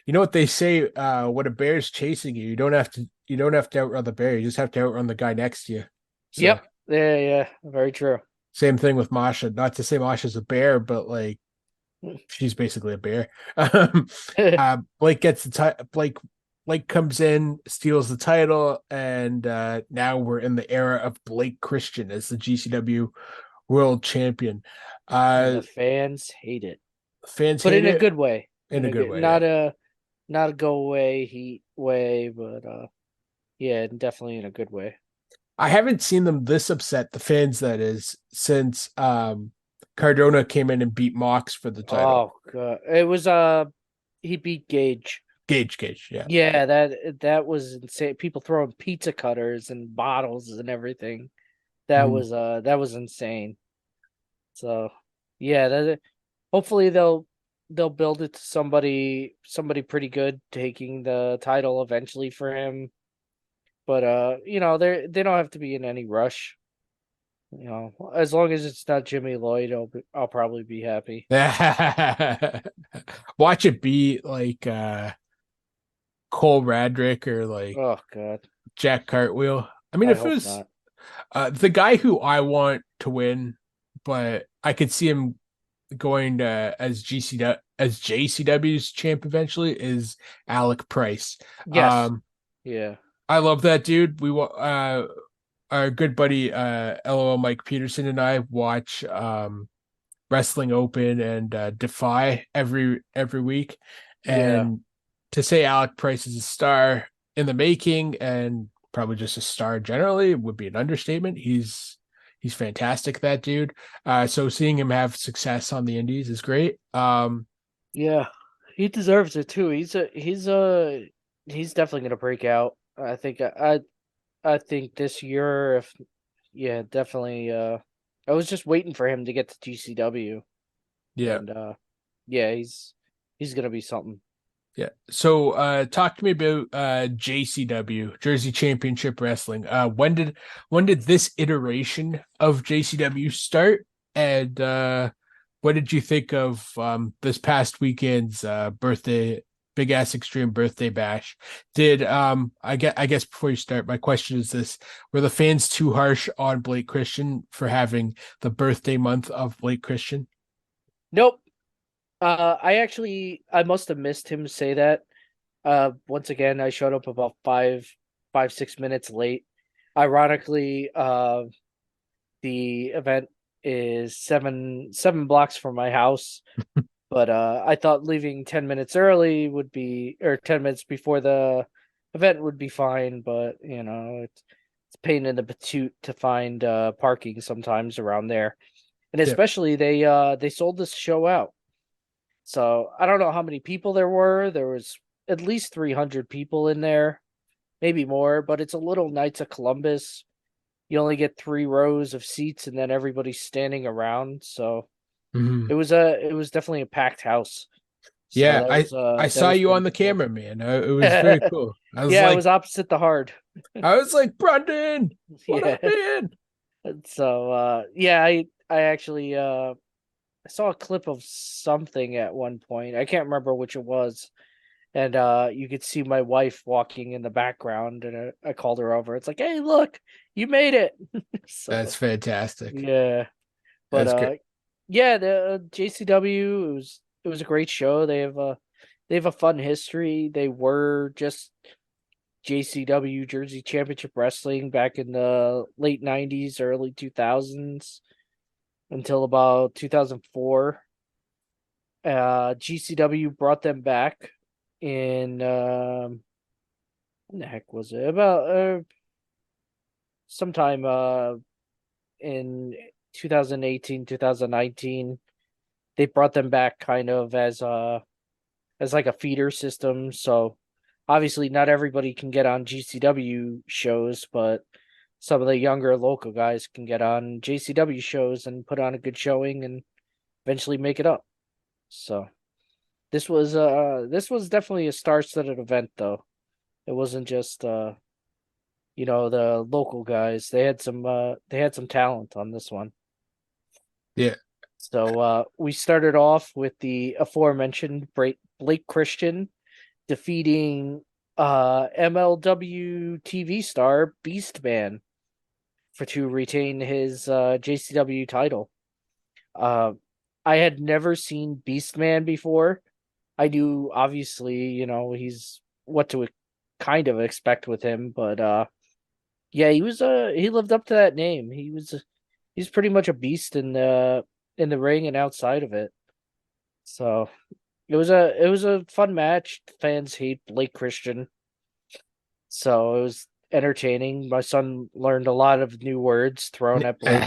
you know what they say, when a bear's chasing you, you don't have to outrun the bear, you just have to outrun the guy next to you. So yep, yeah, very true. same thing with Masha. Not to say Masha's a bear, but like she's basically a bear. Blake gets the title. Blake comes in, steals the title, and now we're in the era of Blake Christian as the GCW World Champion. And Uh, the fans hate it, Fans but hate in a it good way. in In a a good good, way. Yeah. not a go away heat way, but yeah, definitely in a good way. I haven't seen them this upset, the fans that is, since Cardona came in and beat Mox for the title. Oh god, it was he beat Gage. Gage, yeah. Yeah, that was insane. People throwing pizza cutters and bottles and everything. Mhm. That was insane. So yeah, hopefully they'll build it to somebody pretty good taking the title eventually for him. But they don't have to be in any rush. As long as it's not Jimmy Lloyd, I'll probably be happy. Watch it be like Cole Radrick or like Oh god, Jack Cartwheel. I mean, I if it hope was not. the guy who I want to win, but I could see him going to as JCW's champ eventually is Alec Price. Yes, Um, yeah, I love that dude. Our good buddy LOL Mike Peterson and I watch Wrestling Open and Defy every week, yeah, and to say Alec Price is a star in the making and probably just a star generally would be an understatement. He's fantastic, that dude. So seeing him have success on the indies is great. yeah. He deserves it too. He's definitely gonna break out. I think this year, if yeah, definitely. I was just waiting for him to get to GCW, Yeah. and yeah, he's gonna be something. Yeah. So talk to me about JCW, Jersey Championship Wrestling. When did this iteration of JCW start? And what did you think of this past weekend's birthday, big ass extreme birthday bash? Did I guess before you start, my question is this: were the fans too harsh on Blake Christian for having the birthday month of Blake Christian? Nope. I must have missed him say that. Once again, I showed up about 6 minutes late. Ironically, the event is seven blocks from my house, but I thought leaving 10 minutes early would be, or 10 minutes before the event would be fine. But it's a pain in the patoot to find parking sometimes around there, and Yeah. especially they sold this show out. So I don't know how many people there were. There was at least 300 people in there, maybe more, but it's a little Knights of Columbus. You only get 3 rows of seats and then everybody's standing around. So Mhm. it was definitely a packed house. So Yeah, I that saw was you pretty on the cool. camera, man. It was very cool. Yeah, it was opposite the hard. I was like, Brundan, what Yeah. up, man? So yeah, I actually I saw a clip of something at one point. I can't remember which it was. And you could see my wife walking in the background, and I called her over. It's like, "Hey, look, you made it." That's So, fantastic. yeah. But That's great. yeah, the JCW, it was a great show. They have a fun history. They were just JCW, Jersey Championship Wrestling, back in the late 90s, early 2000s, until about 2004. GCW brought them back in when the heck was it? About sometime in 2018, 2019. They brought them back kind of as like a feeder system. So obviously not everybody can get on GCW shows, but some of the younger local guys can get on JCW shows and put on a good showing and eventually make it up. So this was definitely a star-studded event, though. It wasn't just the local guys. They had some talent on this one. Yeah. So we started off with the aforementioned Blake Christian defeating MLW TV star Beastman to retain his JCW title. Uh, I had never seen Beastman before. I knew, obviously, he's what to kind of expect with him, but yeah, he lived up to that name. He's pretty much a beast in the ring and outside of it. So it was a fun match. Fans hate Blake Christian, so it was entertaining. My son learned a lot of new words thrown at Blake.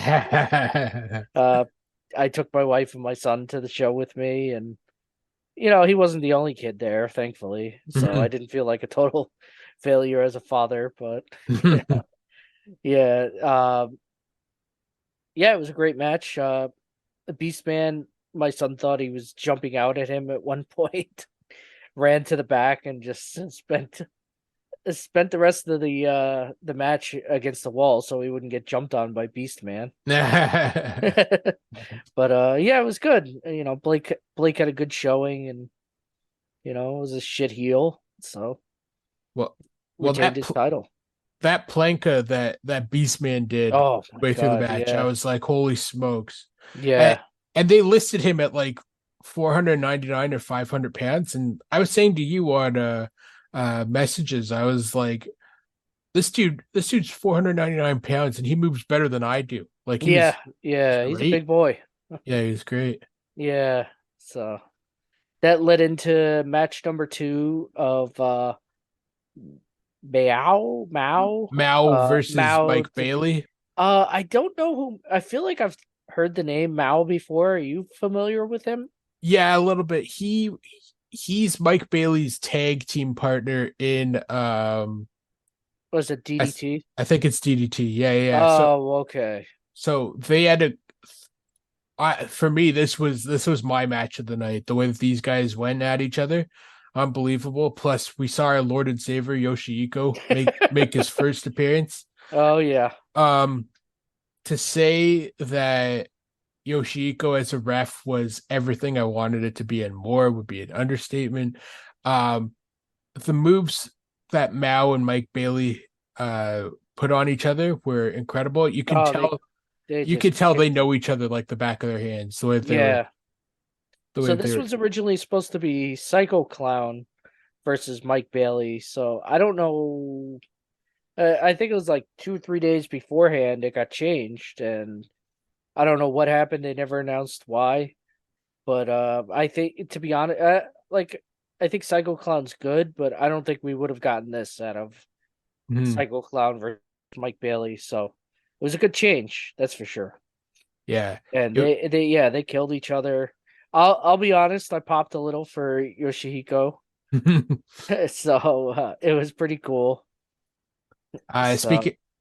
Uh, I took my wife and my son to the show with me, and he wasn't the only kid there, thankfully. So I didn't feel like a total failure as a father. But yeah, yeah, yeah, it was a great match. The Beastman, my son thought he was jumping out at him at one point. Ran to the back and just spent the rest of the match against the wall so he wouldn't get jumped on by Beastman. But yeah, it was good. Blake had a good showing, and it was a shit heel, so well, well, retained his title. that planka that Beastman did Oh my way through the god, match, I yeah. was like, holy smokes! And, Yeah. and they listed him at like 499 or 500 pounds, and I was saying to you on messages, I was like, this dude's 499 pounds, and he moves better than I do. Like Yeah, he's yeah, he's a big great. boy. Yeah, he was great. Yeah. So that led into match number 2 of Mao versus Mao. Mike Bailey. I don't know who. I feel like I've heard the name Mao before. Are you familiar with him? Yeah, a little bit. He's Mike Bailey's tag team partner in Was it DDT? I think it's DDT. Yeah, yeah, yeah. Oh, okay. So they had a for me this was my match of the night. The way that these guys went at each other, unbelievable. Plus, we saw our Lord and Savior Yoshihiko make his first appearance. Oh yeah. Um, to say that Yoshihiko as a ref was everything I wanted it to be, and more would be an understatement. Um, the moves that Mao and Mike Bailey put on each other were incredible. Oh, they You just could tell they kicked. know each other like the back of their hands. Yeah. The way So they this were. was originally supposed to be Psycho Clown versus Mike Bailey. So I don't know. I think it was like 2 or 3 days beforehand it got changed, and I don't know what happened. They never announced why. But I think, to be honest, like I think Psycho Clown's good, but I don't think we would have gotten this out of Mhm. Psycho Clown versus Mike Bailey. So it was a good change, that's for sure. Yeah. And Yo- they killed each other. I'll be honest, I popped a little for Yoshihiko, so it was pretty cool. So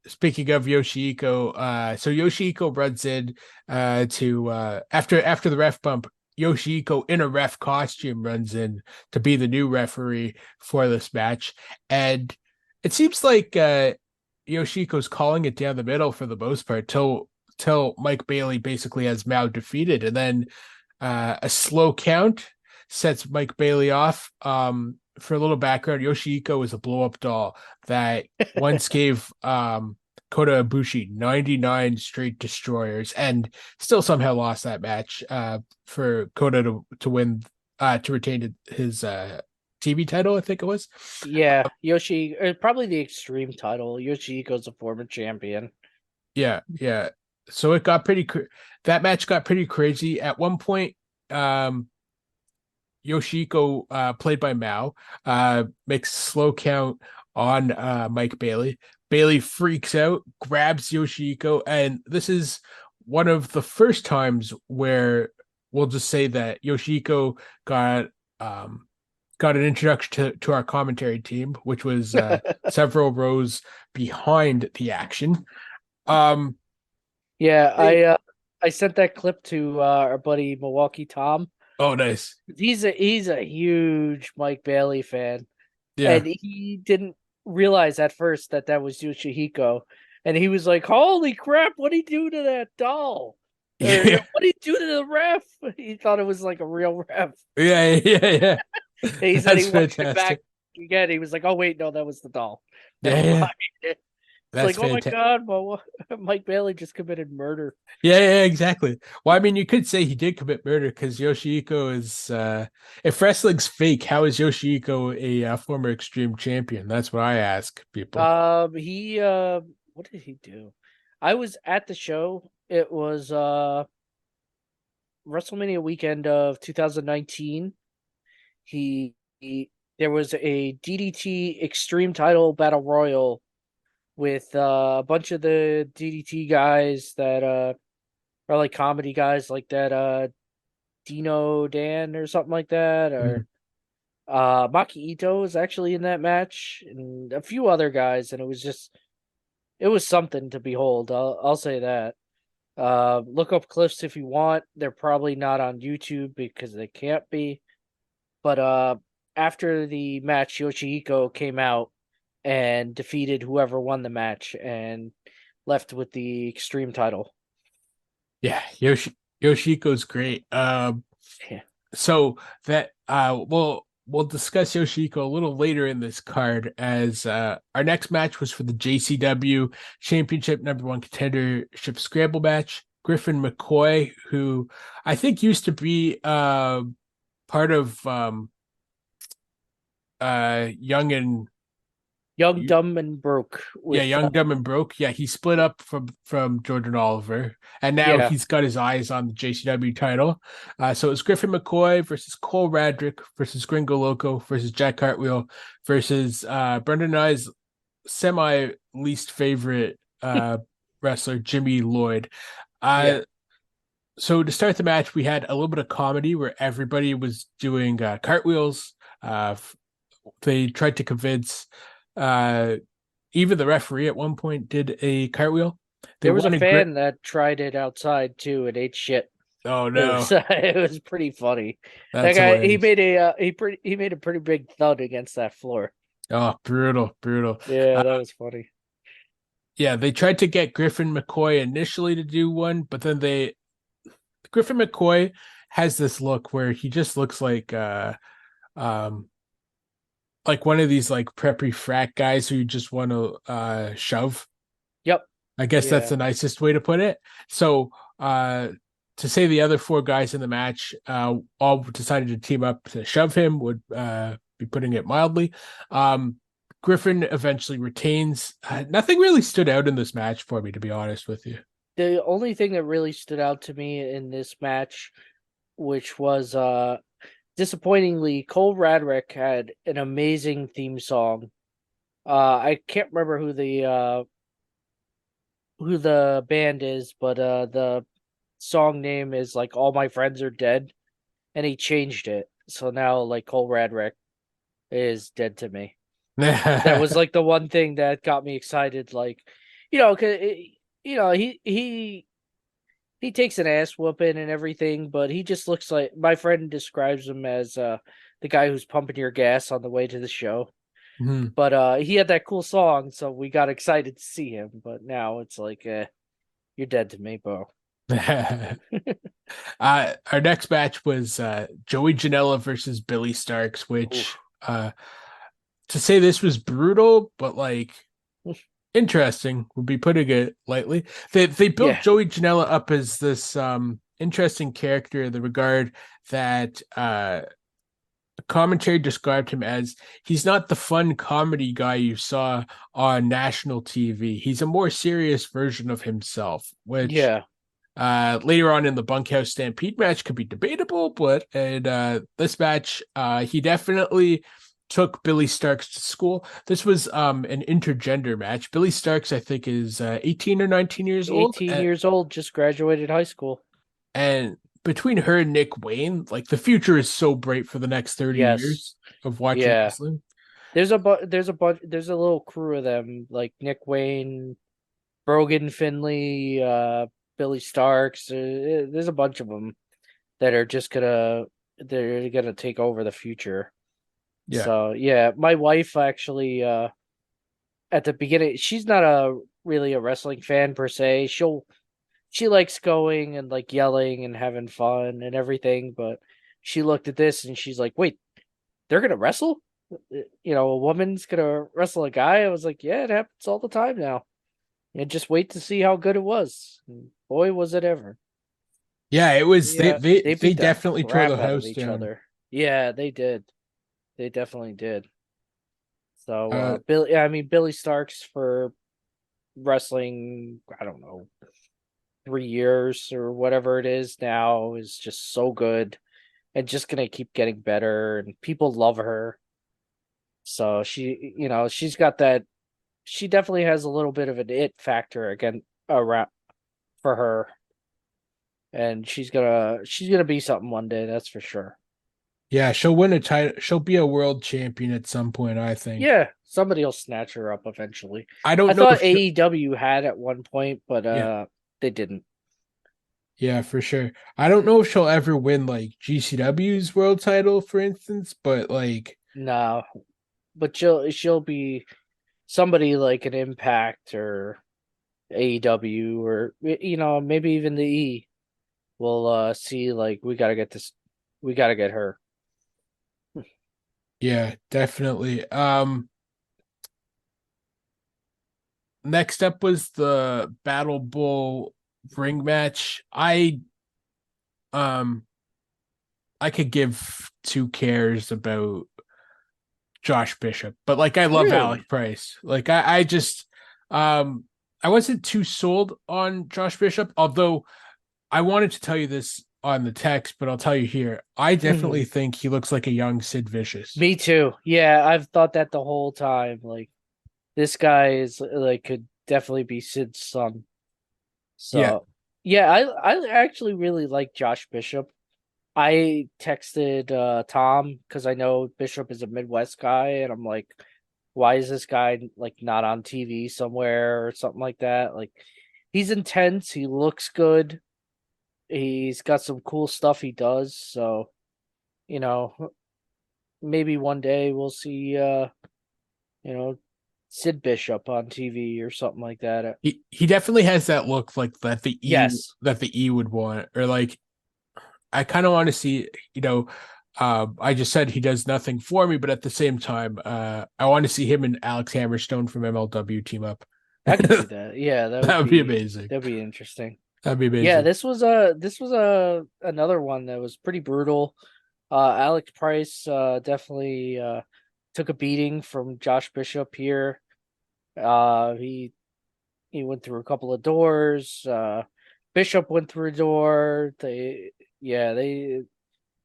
speaking of Yoshihiko, so Yoshihiko runs in to after the ref bump. Yoshihiko in a ref costume runs in to be the new referee for this match, and it seems like Yoshihiko's calling it down the middle for the most part till Mike Bailey basically has Mao defeated, and then a slow count sets Mike Bailey off. For a little background, Yoshihiko is a blow up doll that once gave Kota Ibushi 99 straight destroyers and still somehow lost that match for Kota to win to retain his TV title, I think it was. yeah, probably the Extreme title. Yoshihiko's a former champion. Yeah, yeah. So it got that match got pretty crazy. At one point, Yoshiko, played by Mao, makes slow count on Mike Bailey. Bailey freaks out, grabs Yoshiko, and this is one of the first times where we'll just say that Yoshiko got got an introduction to our commentary team, which was several rows behind the action. Um, Yeah, they, I sent that clip to our buddy Milwaukee Tom. oh, nice. He's a huge Mike Bailey fan, Yeah. and he didn't realize at first that that was Yoshihiko, and he was like, "Holy crap! What did he do to that doll? Or Yeah. what did he do to the ref?" He thought it was like a real ref. Yeah. Yeah. Yeah. And he said he That's watched it back fantastic. again. He was like, "Oh wait, no, that was the doll. Yeah. Never Yeah. mind." It's That's like, "Oh my fantastic. god, well, Mike Bailey just committed murder." Yeah, yeah, exactly. Well, I mean, you could say he did commit murder because Yoshihiko is, if wrestling's fake, how is Yoshihiko a former Extreme champion? That's what I ask people. He what did he do? I was at the show. It was WrestleMania weekend of 2019. He there was a DDT Extreme Title Battle Royal with a bunch of the DDT guys that are like comedy guys like that Dino Dan or something like that, Mhm. or Maki Ito was actually in that match, and a few other guys, and it was something to behold. I'll say that. Look up clips if you want. They're probably not on YouTube because they can't be. But after the match, Yoshihiko came out and defeated whoever won the match and left with the Extreme title. Yeah, Yoshihiko's great. Yeah. So that we'll discuss Yoshihiko a little later in this card as our next match was for the JCW Championship #1 contendership scramble match. Griffin McCoy, who I think used to be part of Young and Young, Dumb, and Broke yeah, with Young, Dumb, and Broke. Yeah, he split up from Jordan Oliver, and now yeah. he's got his eyes on the JCW title. So it's Griffin McCoy versus Cole Radrick versus Gringo Loco versus Jack Cartwheel versus Brundan and I's semi least favorite wrestler Jimmy Lloyd. Yeah. Uh, so to start the match, we had a little bit of comedy where everybody was doing cartwheels. They tried to convince. Uh, Even the referee at one point did a cartwheel. They There was a wanted grip. fan that tried it outside too and ate shit. Oh It no, was it was pretty funny. That that's guy hilarious. he made a pretty big thud against that floor. Oh, brutal, brutal. Yeah, Uh, that was funny. yeah, they tried to get Griffin McCoy initially to do one, but then Griffin McCoy has this look where he just looks um like one of these like preppy frat guys who you just want to shove. Yep. I guess that's Yeah. the nicest way to put it. So to say the other four guys in the match all decided to team up to shove him would be putting it mildly. Griffin eventually retains. Nothing really stood out in this match for me, to be honest with you. The only thing that really stood out to me in this match, which was disappointingly, Cole Radrick had an amazing theme song. I can't remember who the band is, but the song name is like "All My Friends Are Dead," and he changed it. So now like Cole Radrick is dead to me. That was like the one thing that got me excited. Like, cause he takes an ass whooping and everything, but he just looks like my friend describes him as the guy who's pumping your gas on the way to the show. Mhm. But he had that cool song, so we got excited to see him. But now it's like, you're dead to me, bro. Our next match was Joey Janela versus Billy Starks, which Oof. to say this was brutal, but like interesting would be putting it lightly. They built Yeah, Joey Janela up as this interesting character in the regard that the commentary described him as he's not the fun comedy guy you saw on national TV. He's a more serious version of himself, which yeah, later on in the Bunkhouse Stampede match could be debatable, but in this match, he definitely took Billy Starks to school. This was an intergender match. Billy Starks, I think, is 18 or 19 years old, 18 years old, just graduated high school. and between her and Nick Wayne, like the future is so bright for the next 30 Yes, years of watching yeah. wrestling. There's a little crew of them like Nick Wayne, Brogan Finley, Billy Starks. There's a bunch of them that are just they're gonna take over the future. Yeah. So yeah, my wife actually at the beginning, she's not a really a wrestling fan per se. She likes going and like yelling and having fun and everything, but she looked at this and she's like, "Wait, they're gonna wrestle? A woman's gonna wrestle a guy?" I was like, "Yeah, it happens all the time now. And just wait to see how good it was." And boy, was it ever! Yeah, it was Yeah, they they beat the definitely tore the crap out of house each down. other. Yeah, they did. They definitely did. So, Uh Billy Starks for wrestling, I don't know, 3 years or whatever it is now is just so good and just gonna keep getting better and people love her. So she's got that. She definitely has a little bit of an it factor again around for her, and she's gonna be something one day. That's for sure. yeah, she'll win a title. She'll be a world champion at some point, I think. Yeah, somebody will snatch her up eventually. I I don't know thought if she, AEW had at one point, but yeah, they didn't. yeah, for sure. I don't know if she'll ever win like GCW's world title, for instance, but like No, but she'll be somebody like an Impact or AEW or maybe even the E will see like we gotta get her. yeah, definitely. Next up was the Battle Bowl ring match. Um I could give two cares about Josh Bishop, but like I love Really? Alec Price. Like I just I wasn't too sold on Josh Bishop, although I wanted to tell you this on the text, but I'll tell you here. I definitely Mhm. think he looks like a young Sid Vicious. Me too. Yeah, I've thought that the whole time. Like this guy is like could definitely be Sid's son. Yeah. So yeah, I actually really like Josh Bishop. I texted Tom because I know Bishop is a Midwest guy, and I'm like, why is this guy like not on TV somewhere or something like that? Like, he's intense. He looks good. He's got some cool stuff he does. So, you know, maybe one day we'll see you know, Sid Bishop on TV or something like that. He definitely has that look like Yes. that the E would want, or like I kind of want to see, I just said he does nothing for me, but at the same time, I want to see him and Alex Hammerstone from MLW team up. I could see that. Yeah, That would be amazing. that'd be interesting. That'd be Yeah, amazing. this was a another one that was pretty brutal. Alex Price definitely took a beating from Josh Bishop here. He went through a couple of doors. Bishop went through a door. They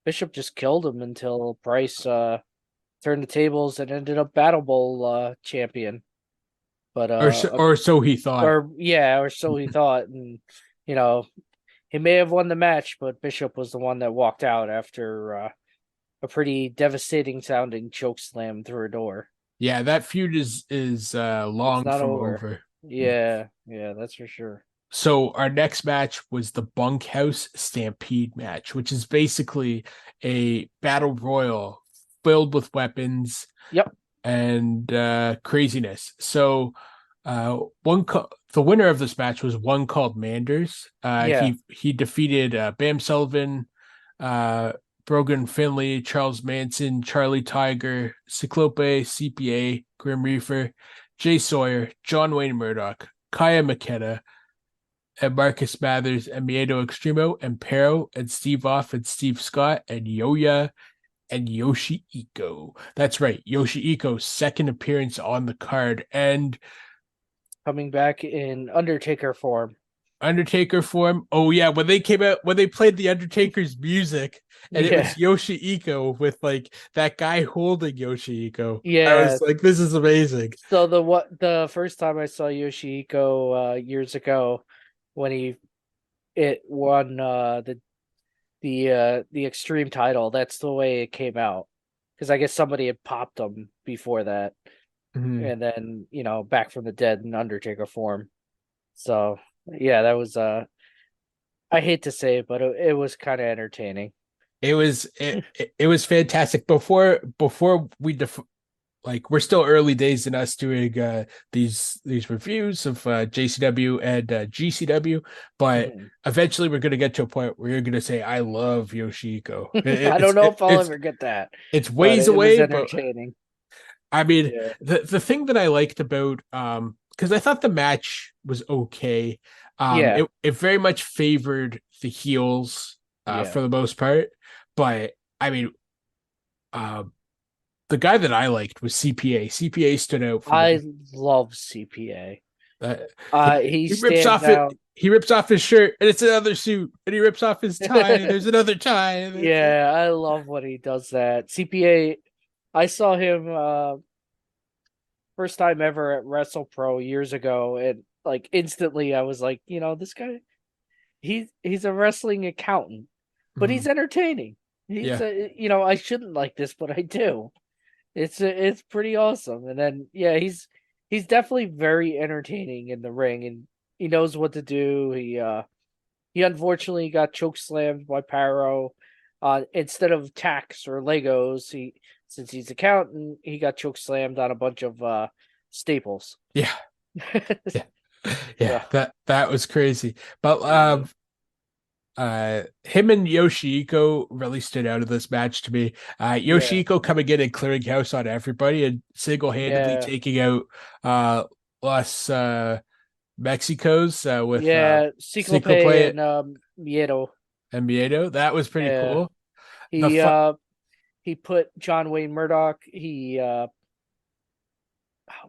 Bishop just killed him until Price turned the tables and ended up Battle Bowl champion. But Or so he thought. or so he thought, and you know he may have won the match, but Bishop was the one that walked out after a pretty devastating sounding choke slam through a door. Yeah, that feud is It's long not from over. over. Yeah, that's for sure. So our next match was the Bunkhouse Stampede match, which is basically a battle royal filled with weapons Yep. and craziness. So the winner of this match was one called Manders. Yeah. He defeated Bam Sullivan, Brogan Finley, Charles Manson, Charlie Tiger, Cyclope, CPA, Grim Reaper, Jay Sawyer, John Wayne Murdoch, Kaya Makeda, and Marcus Mathers, and Miedo Extremo, and Pero, and Steve Off, and Steve Scott, and Yoya, and Yoshi Iko. That's right, Yoshi Iko's second appearance on the card, and Coming back in Undertaker form. Undertaker form. Oh yeah, when they came out, when they played the Undertaker's music, and it Yeah. was Yoshi Iko with like that guy holding Yoshi Iko. I Yeah. was like, this is amazing. So the first time I saw Yoshihiko years ago when it won the Extreme title, that's the way it came out. Because I guess somebody had popped him before that, Mhm. and then back from the dead in Undertaker form. So yeah, that was I hate to say it, but it was kind of entertaining. It was fantastic. Before we like we're still early days in us doing these reviews of JCW and GCW, but Mhm. eventually we're gonna get to a point where you're gonna say, "I love Yoshiko." I don't know if I'll ever get that, It's but ways it was away, but entertaining. I mean Yeah. the thing that I liked about because I thought the match was okay. Yeah. It very much favored the heels Yeah. for the most part, but I mean um the guy that I liked was CPA. CPA stood out for I me. love CPA. Uh, He he rips stands off it. out. He rips off his shirt, and it's another suit. And he rips off his tie, and there's another tie. And Yeah, I love when he does that. CPA, I saw him first time ever at WrestlePro years ago, and like instantly I was like, this guy, he's a wrestling accountant, but he's Mhm. entertaining. Yeah, I shouldn't like this, but I do. It's pretty awesome. And then yeah, he's definitely very entertaining in the ring, and he knows what to do. He unfortunately got choke slammed by Pyro. Instead of tacks or Legos, since he's accountant, he got choke slammed on a bunch of staples. yeah, yeah, Yeah. yeah. That was crazy. But him and Yoshiko really stood out of this match to me. Yeah. Yoshiko coming in and clearing house on everybody and single-handedly Yeah. taking out Los Mexico's with Yeah. Cyclope Cyclope and Miedo. and Miedo. That was pretty Yeah. cool. The He he put John Wayne Murdoch, he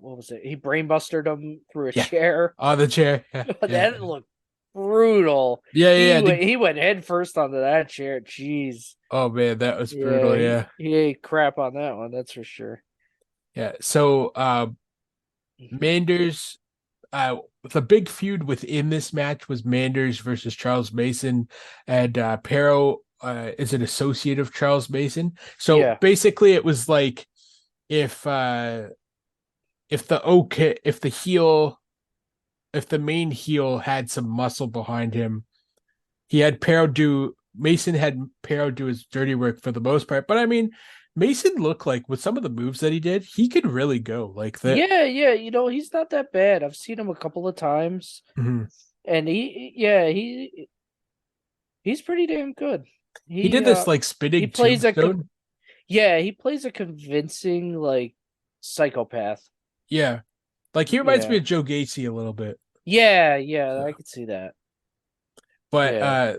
what was it? He brainbustered him through a yeah, chair. on the chair. Yeah, yeah, That looked brutal. yeah, yeah. He went head first onto that chair. Jeez. Oh man, that was Yeah, brutal. Yeah, he ate crap on that one, that's for sure. yeah. So Manders, the big feud within this match was Manders versus Charles Mason, and Pero is an associate of Charles Mason. So Yeah. basically, it was like if if the heel, if the main heel had some muscle behind him, he had Pero do Mason had Pero do his dirty work for the most part. But I mean, Mason looked like with some of the moves that he did, he could really go like that. Yeah, he's not that bad. I've seen him a couple of times, Mhm. and he's pretty damn good. He did He this like he spinning plays a tombstone. he plays a convincing like psychopath. Yeah, like he reminds me Yeah. of Joe Gacy a little bit. Yeah, I So, could see that. but Yeah.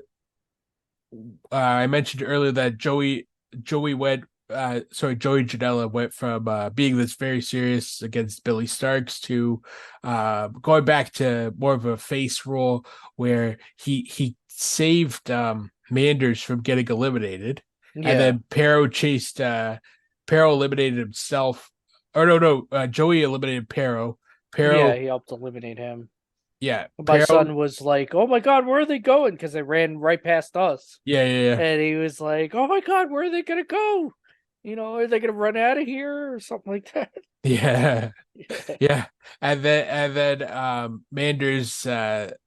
I mentioned earlier that Joey went Joey Janela went from being this very serious against Billy Starks to going back to more of a face role where he saved Manders from getting eliminated, and Yeah. then Pero eliminated himself. Or no, Joey eliminated Pero. Yeah, Pero, he helped eliminate him. yeah, My Pero, son was like, "Oh my god, where are they going?" Because they ran right past us, yeah. and he was like, "Oh my god, where are they gonna go? Are they gonna run out of here or something like that?" Yeah. Yeah. Yeah, and then Manders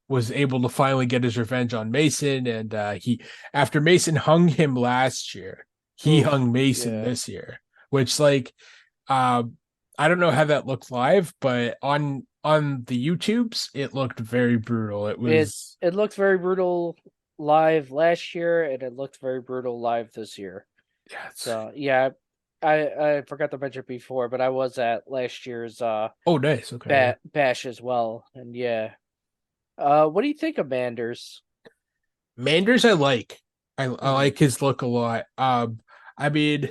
was able to finally get his revenge on Mason, and he after Mason hung him last year, he Oof. hung Mason Yeah. this year, which um I don't know how that looked live, but on the YouTubes it looked very brutal. It It was it looked very brutal live last year, and it looked very brutal live this year. yeah, So yeah, I forgot to mention before, but I was at last year's oh nice, okay, yeah. bash as well, and yeah. What do you think of Manders? Manders I Hmm. like his look a lot. I mean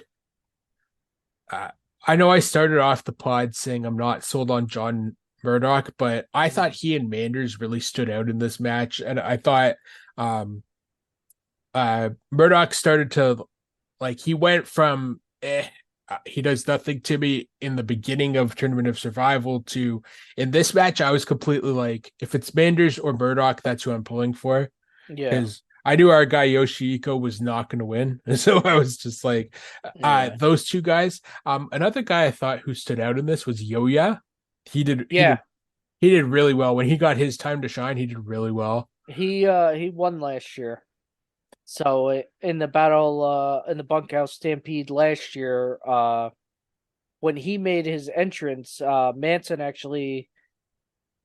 uh, I know I started off the pod saying I'm not sold on John Murdoch, but I thought he and Manders really stood out in this match, and I thought um, Murdoch started to like he went from he does nothing to me in the beginning of Tournament of Survival to in this match I was completely like if it's Manders or Murdoch, that's who I'm pulling for Yeah, because I knew our guy Yoshihiko was not going to win. So I was just like, yeah, those two guys. Another guy I thought who stood out in this was Yoya. He did he did yeah. he did really well when he got his time to shine. He did really well. He won last year. So in the battle in the bunkhouse stampede last year, when he made his entrance, Manson actually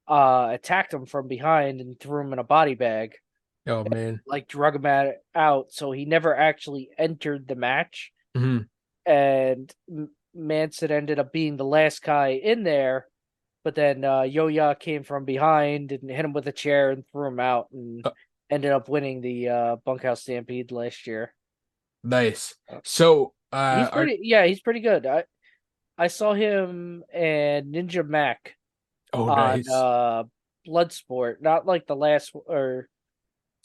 attacked him from behind and threw him in a body bag, Oh man. like drug him out. So he never actually entered the match, Mhm. and Manson ended up being the last guy in there. But then Yo-Ya came from behind and hit him with a chair and threw him out, and Uh, ended up winning the bunkhouse stampede last year. nice. So He's are he's pretty good. I saw him and Ninja Mac oh on nice. Bloodsport, not like the last or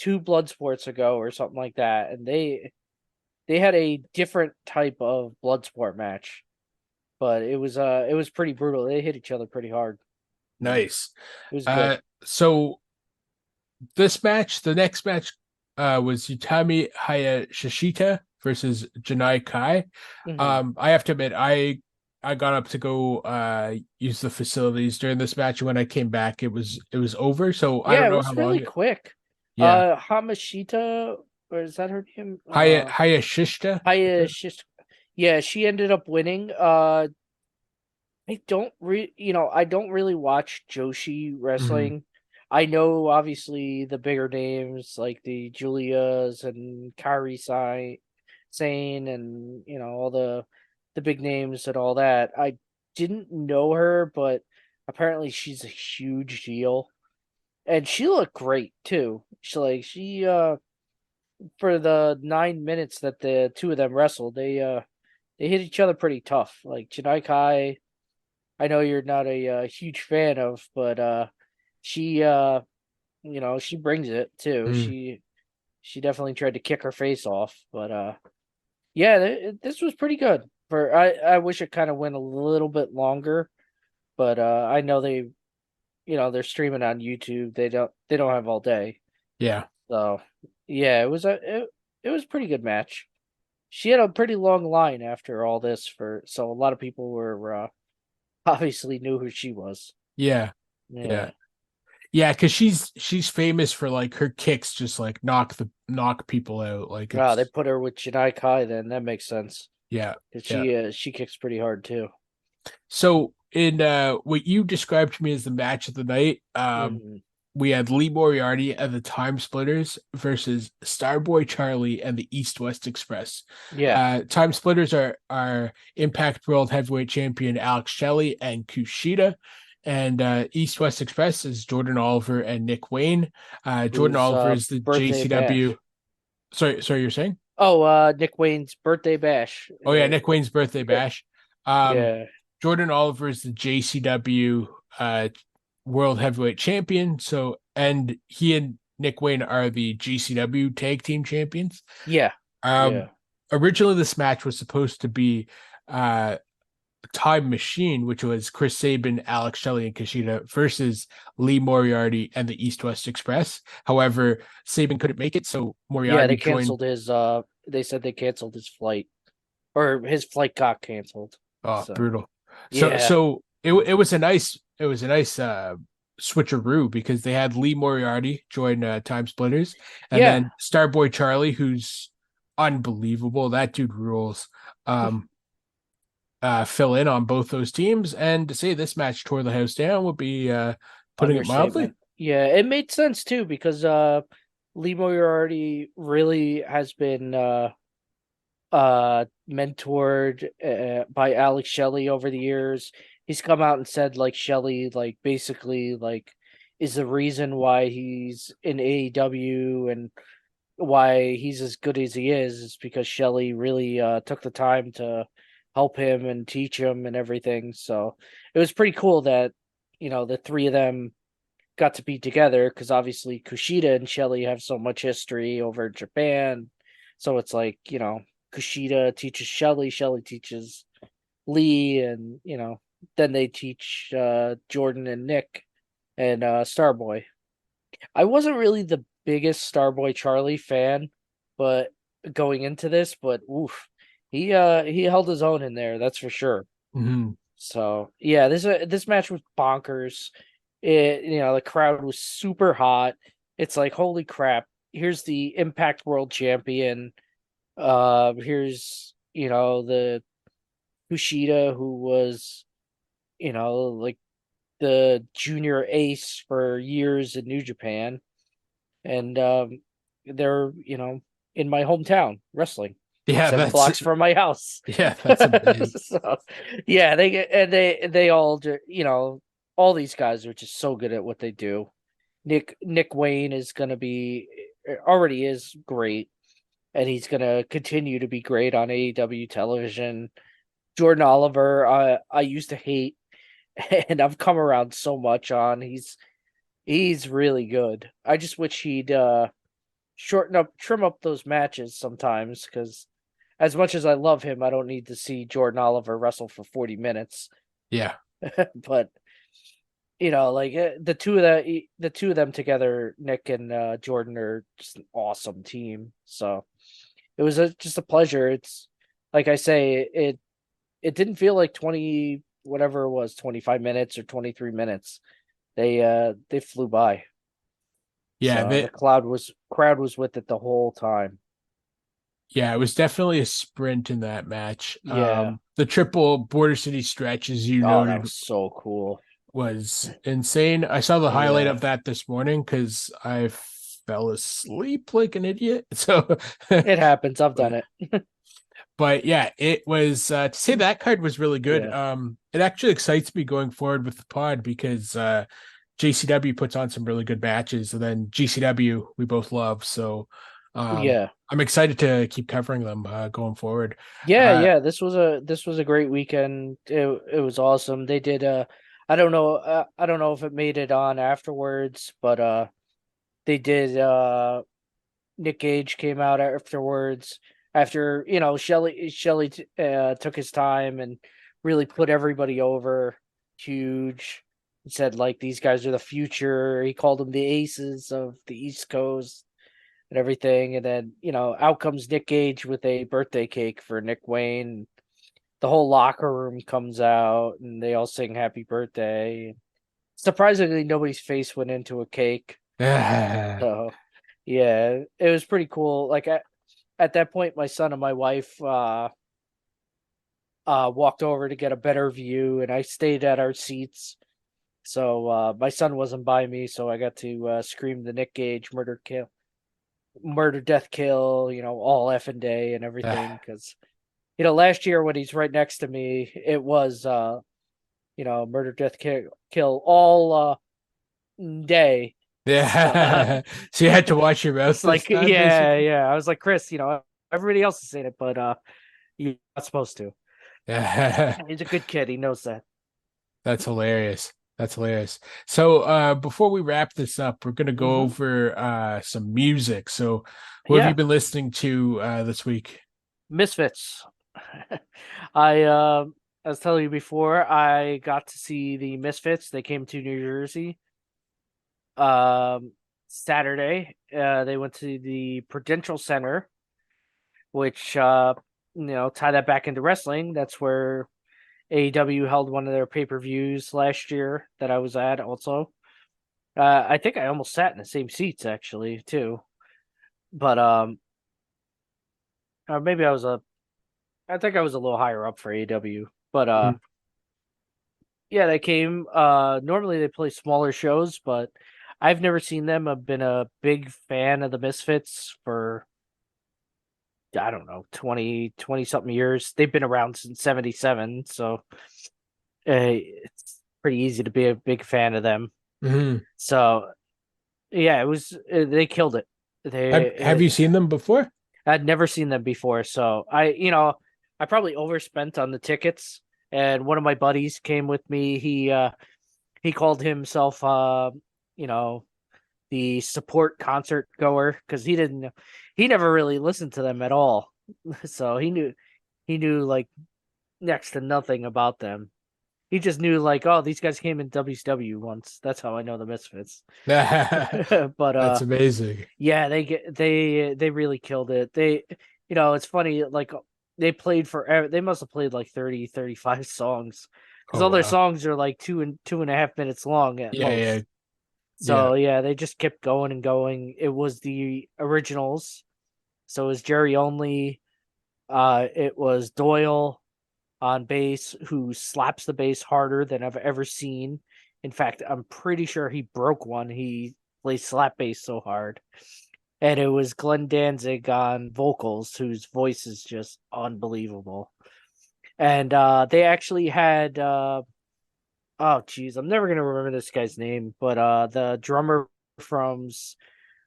two Bloodsports ago or something like that, and they had a different type of Bloodsport match, but it was pretty brutal. They hit each other pretty hard. Nice. It was good. So the next match was Utami Hayashishita versus Janai Kai. Hmm. I have to admit I got up to go use the facilities during this match, and when I came back it was over, so I Yeah, don't it know how was really long quick. yeah. Hamashita, or is that her name? Hayashishita. Hayashi. Yeah, she ended up winning. I don't really watch Joshi Mhm. wrestling. I know obviously the bigger names like the Julias and Sane and all the big names and all that. I didn't know her, but apparently she's a huge deal. And she looked great too. She for the 9 minutes that the two of them wrestled, they hit each other pretty tough. Like Janai Kai, I know you're not a huge fan of, but she she brings it too. Mm. She definitely tried to kick her face off, but yeah, this was pretty good. For I wish it kind of went a little bit longer, but I know they're streaming on YouTube. They don't have all day. Yeah. So yeah, it was a pretty good match. She had a pretty long line after all this, so a lot of people were obviously knew who she was. Yeah. Yeah. Yeah. Yeah, because she's famous for like her kicks just like knock people out. Like Wow, they it's put her with Janai Kai then. That makes sense. yeah, 'Cause yeah. she kicks pretty hard too. So in what you described to me as the match of the night, Mhm. we had Lee Moriarty and the Time Splitters versus Starboy Charlie and the East West Express. Yeah, Time Splitters are Impact World Heavyweight Champion Alex Shelley and Kushida. And East West Express is Jordan Oliver and Nick Wayne. Jordan whose Oliver is the birthday JCW. bash. Sorry, you're saying? Oh, Nick Wayne's birthday bash. Oh yeah, Nick Wayne's birthday bash. Um, Yeah, Jordan Oliver is the JCW World Heavyweight Champion. So, and he and Nick Wayne are the GCW Tag Team Champions. yeah, Um, yeah, Originally, this match was supposed to be uh, Time Machine, which was Chris Sabin, Alex Shelley, and Kushida versus Lee Moriarty and the East West Express. However, Sabin couldn't make it, so yeah. Moriarty They joined. canceled his. They said they canceled his flight, or his flight got canceled. Oh, So brutal. So yeah, so it was a nice switcheroo because they had Lee Moriarty join Time Splitters, and yeah. then Starboy Charlie, who's unbelievable. That dude rules. Um, fill in on both those teams, and to say this match tore the house down would be putting it mildly. Understatement. Yeah, it made sense too because Lee Moriarty really has been mentored by Alex Shelley over the years. He's come out and said like Shelley like basically like is the reason why he's in AEW and why he's as good as he is because Shelley really took the time to help him and teach him and everything. So it was pretty cool that the three of them got to be together because obviously Kushida and Shelley have so much history over Japan. So it's like, Kushida teaches Shelley, Shelley teaches Lee, and then they teach Jordan and Nick and Starboy. I wasn't really the biggest Starboy Charlie fan, but going into this, but oof, he held his own in there, that's for sure. Mhm. So yeah, this match was bonkers. The crowd was super hot. It's like holy crap. Here's the Impact World Champion. Here's the Kushida who was like the junior ace for years in New Japan, and they're in my hometown wrestling, Yeah, 7 blocks from my house. that's amazing. So yeah, they all all these guys are just so good at what they do. Nick Wayne is gonna be already is great, and he's gonna continue to be great on AEW television. Jordan Oliver, I used to hate, and I've come around so much on. He's really good. I just wish he'd trim up those matches sometimes because as much as I love him, I don't need to see Jordan Oliver wrestle for 40 minutes. Yeah. But like the two of them together, Nick and Jordan, are just an awesome team. So it was just a pleasure. It's like I say, it didn't feel like 20 whatever it was, 25 minutes or 23 minutes. They flew by. Yeah, So the crowd was with it the whole time. it was definitely a sprint in that match. Yeah. The triple Border City stretch, as you Oh, that noted, was so cool. was insane. I saw the highlight Yeah. of that this morning because I fell asleep like an idiot. So, It happens. I've done but, it. but yeah, it was to say that card was really good. Yeah. It actually excites me going forward with the pod because JCW puts on some really good matches, and then GCW we both love. So, Yeah. I'm excited to keep covering them going forward. Yeah, Uh, yeah. This was a great weekend. It was awesome. They did I don't know if it made it on afterwards, but they did Nick Gage came out afterwards after, Shelley took his time and really put everybody over huge. He said like these guys are the future. He called them the aces of the East Coast and everything. And then, out comes Nick Gage with a birthday cake for Nick Wayne. The whole locker room comes out and they all sing happy birthday. Surprisingly, nobody's face went into a cake. So yeah, it was pretty cool. Like at that point, my son and my wife walked over to get a better view, and I stayed at our seats So my son wasn't by me, so I got to scream the Nick Gage murder, death, kill, all effing day and everything. Because last year when he's right next to me, it was murder, death, kill all day. So Yeah. So you had to watch your mouth it's this like, time, yeah, basically. yeah. I was like, Chris, everybody else is saying it, but you're not supposed to. Yeah. He's a good kid. He knows that. That's hilarious. That's hilarious. So before we wrap this up, we're gonna go Hmm. over some music. So who have you Yeah, been listening to this week? Misfits. I was telling you before, I got to see the Misfits. They came to New Jersey. Um, Saturday. They went to the Prudential Center, which tie that back into wrestling. That's where AEW held one of their pay-per-views last year that I was at also. I think I almost sat in the same seats actually too. But maybe I think I was a little higher up for AEW. But Mhm. yeah, they came. Normally they play smaller shows, but I've never seen them. I've been a big fan of the Misfits for, I don't know, 20 something years. They've been around since 77, so it's pretty easy to be a big fan of them. Mhm. So yeah, it was they killed it. Have you They seen them before? I'd never seen them before, so I probably overspent on the tickets. And one of my buddies came with me. He called himself you know the support concert goer because he never really listened to them at all. So he knew like next to nothing about them. He just knew like, oh, these guys came in WCW once. That's how I know the Misfits. But That's amazing. yeah, they really killed it. It's funny, like they played forever. They must have played like 30, 35 songs because Oh all their wow. songs are like 2.5 minutes long at Yeah, yeah, most. yeah. So yeah, they just kept going and going. It was the originals. So it was Jerry Only. It was Doyle on bass, who slaps the bass harder than I've ever seen. In fact, I'm pretty sure he broke one. He plays slap bass so hard. And it was Glenn Danzig on vocals, whose voice is just unbelievable. And they actually had oh geez, I'm never gonna remember this guy's name, but the drummer from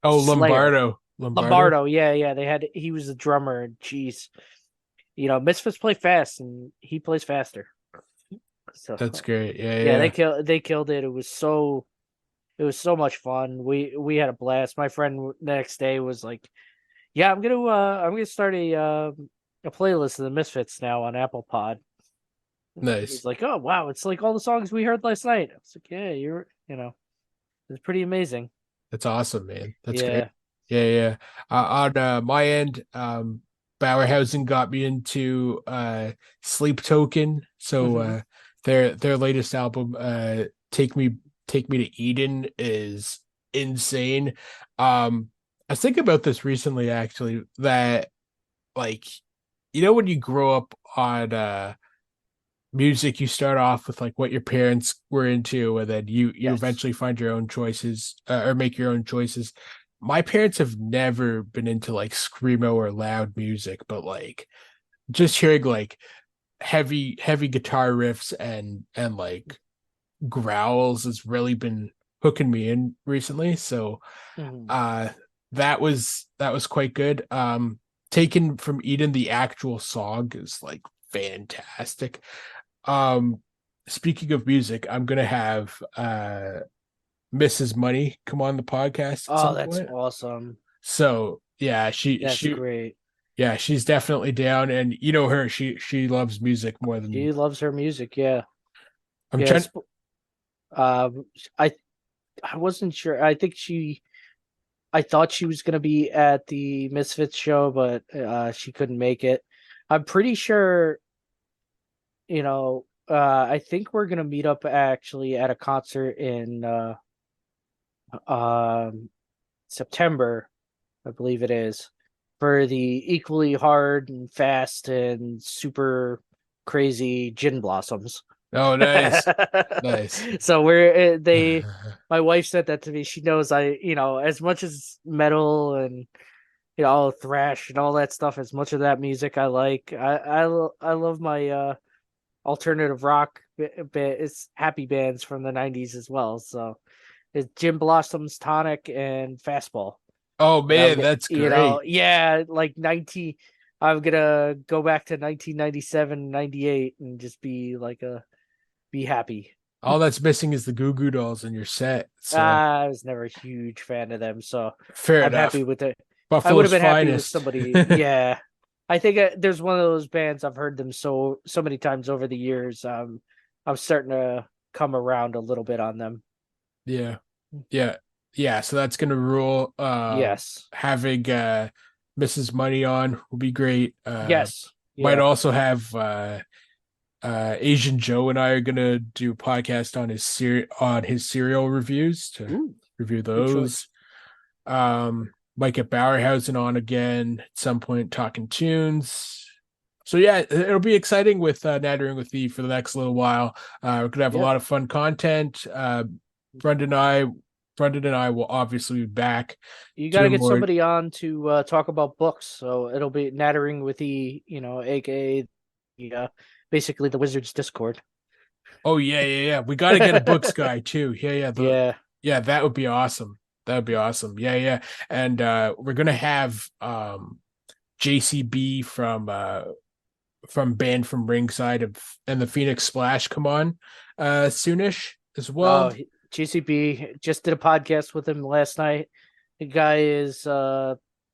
Oh, Slayer, Lombardo. Lombardo. Lombardo. Yeah, yeah, he was the drummer. And jeez, Misfits play fast, and he plays faster. So That's great. Yeah, yeah, yeah. they killed it. It was so much fun. We had a blast. My friend the next day was like, "Yeah, I'm gonna start a playlist of the Misfits now on Apple Pod." He's Nice. like, "Oh wow, it's like all the songs we heard last night." I was like, "Yeah, it's pretty amazing." That's awesome, man. That's great. Yeah. Yeah, yeah. On my end, Bauerhausen got me into Sleep Token. So Hmm. their latest album, Take Me to Eden, is insane. I was thinking about this recently, actually, that like when you grow up on music, you start off with like what your parents were into, and then you Yes. eventually find your own choices, or make your own choices. My parents have never been into like screamo or loud music, but like just hearing like heavy guitar riffs and like growls has really been hooking me in recently. So Hmm. uh that was quite good. Taken from Eden, the actual song is like fantastic. um, Speaking of music, I'm gonna have Mrs. Money come on the podcast at Oh, some that's point. awesome. So yeah, she That's she great. yeah, she's definitely down, and you know her, she loves music more than She loves her music. Yeah. I'm trying. Yes. Um, I I wasn't sure. I thought she was gonna be at the Misfits show, but she couldn't make it. I'm pretty sure. I think we're gonna meet up actually at a concert in um September, I believe it is, for the equally hard and fast and super crazy Gin Blossoms. Oh, nice. Nice. So my wife said that to me. She knows as much as metal and thrash and all that stuff, as much of that music I like. I love my alternative rock it's happy bands from the 90s as well. So it's Jim Blossom's Tonic and Fastball. Oh man, that's great. Yeah, like 19 I'm gonna go back to 1997, 98 and just be happy. All that's missing is the Goo Goo Dolls in your set. So I was never a huge fan of them, so fair I'm enough. happy with it. I would have Buffalo's been happy with finest. somebody. Yeah, I think there's one of those bands I've heard them so many times over the years. I'm starting to come around a little bit on them. Yeah. Yeah. Yeah. So that's gonna rule. Yes. Having Mrs. Money on will be great. Yes. Might Yeah. also have Asian Joe and I are gonna do a podcast on his cereal reviews to Ooh, review good choice. those. Might get Bauerhausen on again at some point talking tunes. So yeah, it'll be exciting with Nattering with E for the next little while. We're gonna have a Yep. lot of fun content. Brundan and I will obviously be back. You got to get more... somebody on to talk about books. So it'll be Nattering with E, aka basically the Wizards Discord. Oh yeah. We got to get a books guy too. Yeah. Yeah, that would be awesome. That would be awesome. Yeah. And we're gonna have JCB from Band from Ringside and the Phoenix Splash come on soonish as well. GCB just did a podcast with him last night. The guy is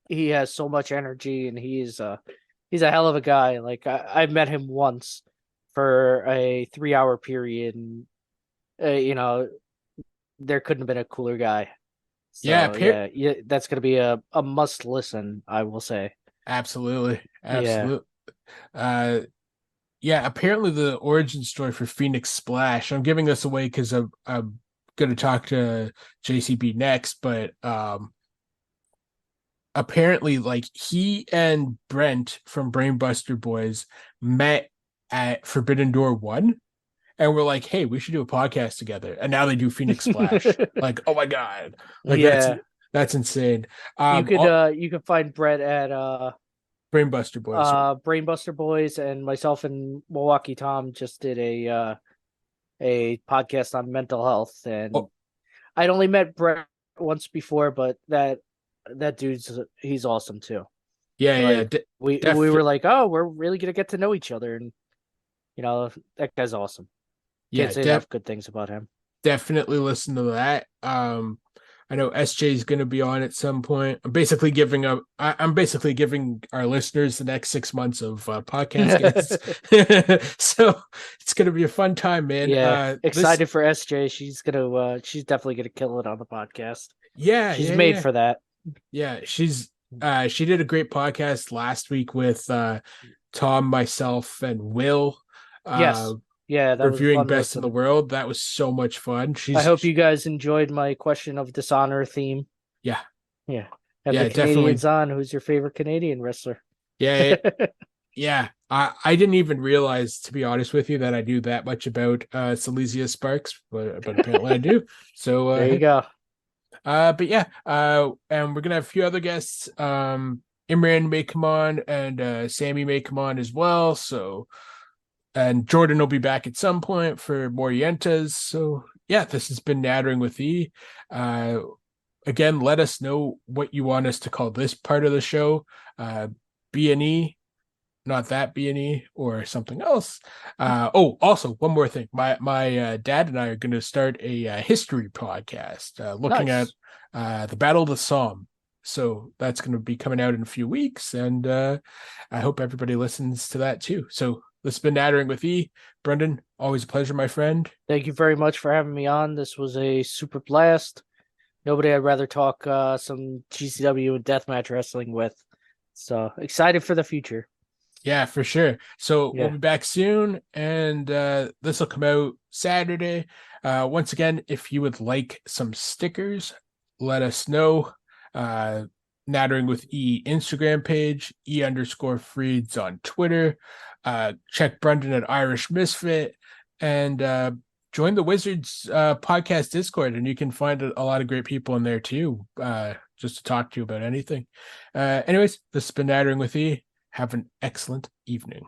he has so much energy and he's a hell of a guy. Like I met him once for a 3-hour period and there couldn't have been a cooler guy. So, yeah, that's gonna be a must listen, I will say. Absolutely. Yeah. Yeah, apparently the origin story for Phoenix Splash. I'm giving this away because I'm going to talk to JCB next, but apparently, like he and Brent from Brainbuster Boys met at Forbidden Door 1, and we're like, "Hey, we should do a podcast together." And now they do Phoenix Splash. Like, oh my god, like that's insane. You could find Brett at Brainbuster Boys. Brainbuster Boys, and myself and Milwaukee Tom just did a podcast on mental health, and I'd only met Brett once before, but that he's awesome too. Yeah. We were like, oh, we're really gonna get to know each other, and that guy's awesome. Can't say enough good things about him. Definitely listen to that. I know SJ is going to be on at some point. I'm basically giving our listeners the next 6 months of podcast guests. So it's going to be a fun time, man. Yeah, excited for SJ. She's definitely gonna kill it on the podcast. Yeah, she's made for that. Yeah, she did a great podcast last week with Tom, myself, and Will. Yes. Yeah, that reviewing was Best in the World. That was so much fun. I hope you guys enjoyed my question of dishonor theme. Yeah. Have the Canadians on. Who's your favorite Canadian wrestler? Yeah. Yeah. I didn't even realize, to be honest with you, that I knew that much about Silesia Sparks, but apparently I do. So there you go. But yeah, and we're gonna have a few other guests. Imran may come on, and Sammy may come on as well. So, and Jordan will be back at some point for more Yentas. So yeah, this has been Nattering with E. Again, let us know what you want us to call this part of the show. B&E, not that B&E, or something else. Also one more thing. My dad and I are going to start a history podcast looking at the Battle of the Somme. So that's going to be coming out in a few weeks, and I hope everybody listens to that too. So this has been Nattering with E. Brundan, always a pleasure, my friend. Thank you very much for having me on. This was a super blast. Nobody I'd rather talk some GCW and deathmatch wrestling with. So excited for the future. Yeah, for sure. So we'll be back soon, and this will come out Saturday. Once again, if you would like some stickers, let us know. Nattering with E Instagram page, E_Freeds on Twitter. Check Brundan at Irish Misfit, and join the Wizards podcast Discord, and you can find a lot of great people in there too, just to talk to you about anything. Anyways, this has been Nattering with E. Have an excellent evening.